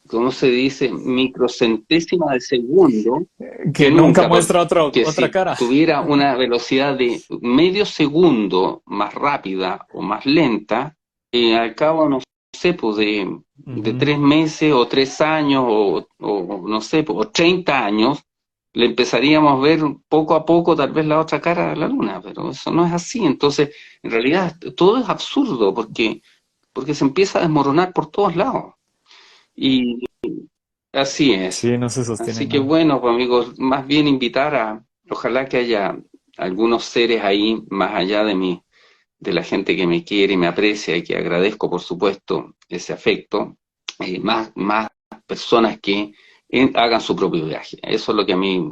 ¿cómo se dice?, microcentésima de segundo, que que nunca nunca, muestra porque otra si cara. tuviera una velocidad de medio segundo más rápida o más lenta, al cabo, no sé, pues de Ujú. 3 meses o 3 años o no sé, pues, o 30 años, le empezaríamos a ver poco a poco tal vez la otra cara de la luna, pero eso no es así. Entonces, en realidad, todo es absurdo porque se empieza a desmoronar por todos lados. Y así es. Sí, no se sostiene Así que nada. bueno, pues amigos, más bien invitar ojalá que haya algunos seres ahí, más allá de la gente que me quiere y me aprecia y que agradezco, por supuesto, ese afecto, más personas que hagan su propio viaje. Eso es lo que a mí,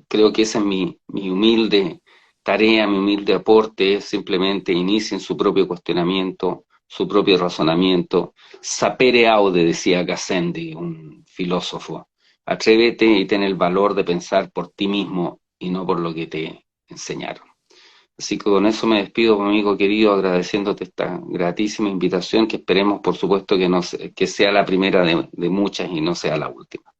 creo que esa es mi humilde tarea, mi humilde aporte, es simplemente inicien su propio cuestionamiento, su propio razonamiento. Sapere aude, decía Gassendi, un filósofo. Atrévete y ten el valor de pensar por ti mismo y no por lo que te enseñaron. Así que con eso me despido, amigo querido, agradeciéndote esta gratísima invitación, que esperemos, por supuesto, que, no que sea la primera de muchas y no sea la última.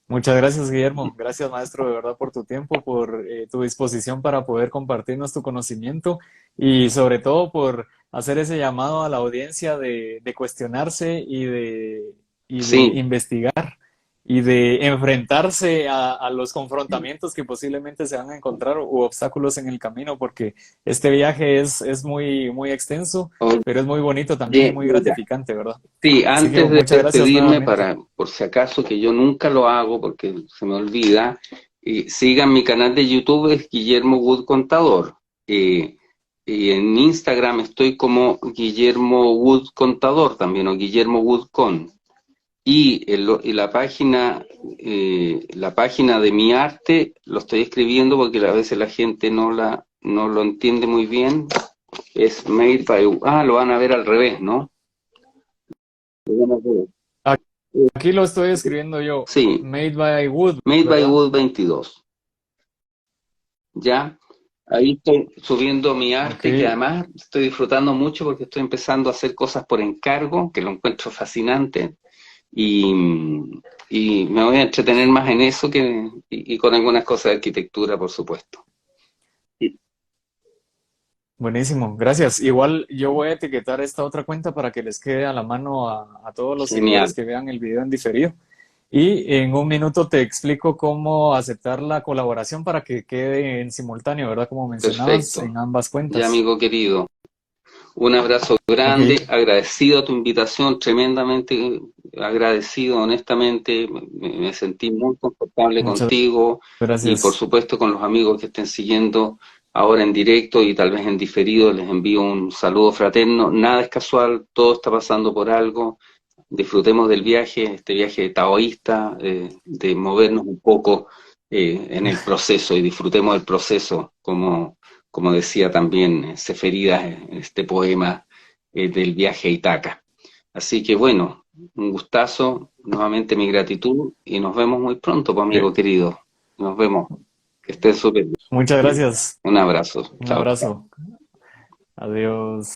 Muchas gracias, Guillermo. Gracias, maestro, de verdad, por tu tiempo, por tu disposición para poder compartirnos tu conocimiento y sobre todo por hacer ese llamado a la audiencia de cuestionarse y de Sí, investigar y de enfrentarse a los confrontamientos que posiblemente se van a encontrar u obstáculos en el camino, porque este viaje es muy extenso, pero es muy bonito también y oye, muy mira, gratificante, ¿verdad? sí, Así que antes de muchas gracias despedirme, nuevamente. para, por si acaso, que yo nunca lo hago porque se me olvida, sigan mi canal de YouTube, es Guillermo Wood Contador. Eh, y en Instagram estoy como Guillermo Wood Contador también, o Guillermo Wood Con. Y la página de mi arte, lo estoy escribiendo porque a veces la gente no lo entiende muy bien, es Made by, lo van a ver al revés, ¿no? Lo van a ver. Aquí lo estoy escribiendo yo, Sí, Made by Wood, Made by ¿verdad? Wood 22. ¿Ya? Ahí estoy subiendo mi Ok, arte, que además estoy disfrutando mucho porque estoy empezando a hacer cosas por encargo, que lo encuentro fascinante, y, y me voy a entretener más en eso y con algunas cosas de arquitectura, por supuesto. Y- buenísimo, gracias. Igual yo voy a etiquetar esta otra cuenta para que les quede a la mano a todos los Genial, seguidores que vean el video en diferido. Y en un minuto te explico cómo aceptar la colaboración para que quede en simultáneo, ¿verdad? Como mencionabas, perfecto. en ambas Ya, cuentas. amigo querido, un abrazo Ok, grande, agradecido a tu invitación, tremendamente agradecido, honestamente, me sentí muy confortable muchas contigo y por gracias. supuesto con los amigos que estén siguiendo ahora en directo y tal vez en diferido, les envío un saludo fraterno. Nada es casual, todo está pasando por algo. Disfrutemos del viaje, este viaje taoísta, de movernos un poco en el proceso y disfrutemos del proceso, como decía también Seferida en este poema del viaje a Itaca. Así que bueno, un gustazo, nuevamente mi gratitud y nos vemos muy pronto, pues, amigo querido. Nos vemos. Que estés súper Muchas bien. gracias. Un abrazo. Un Chao. abrazo. Adiós.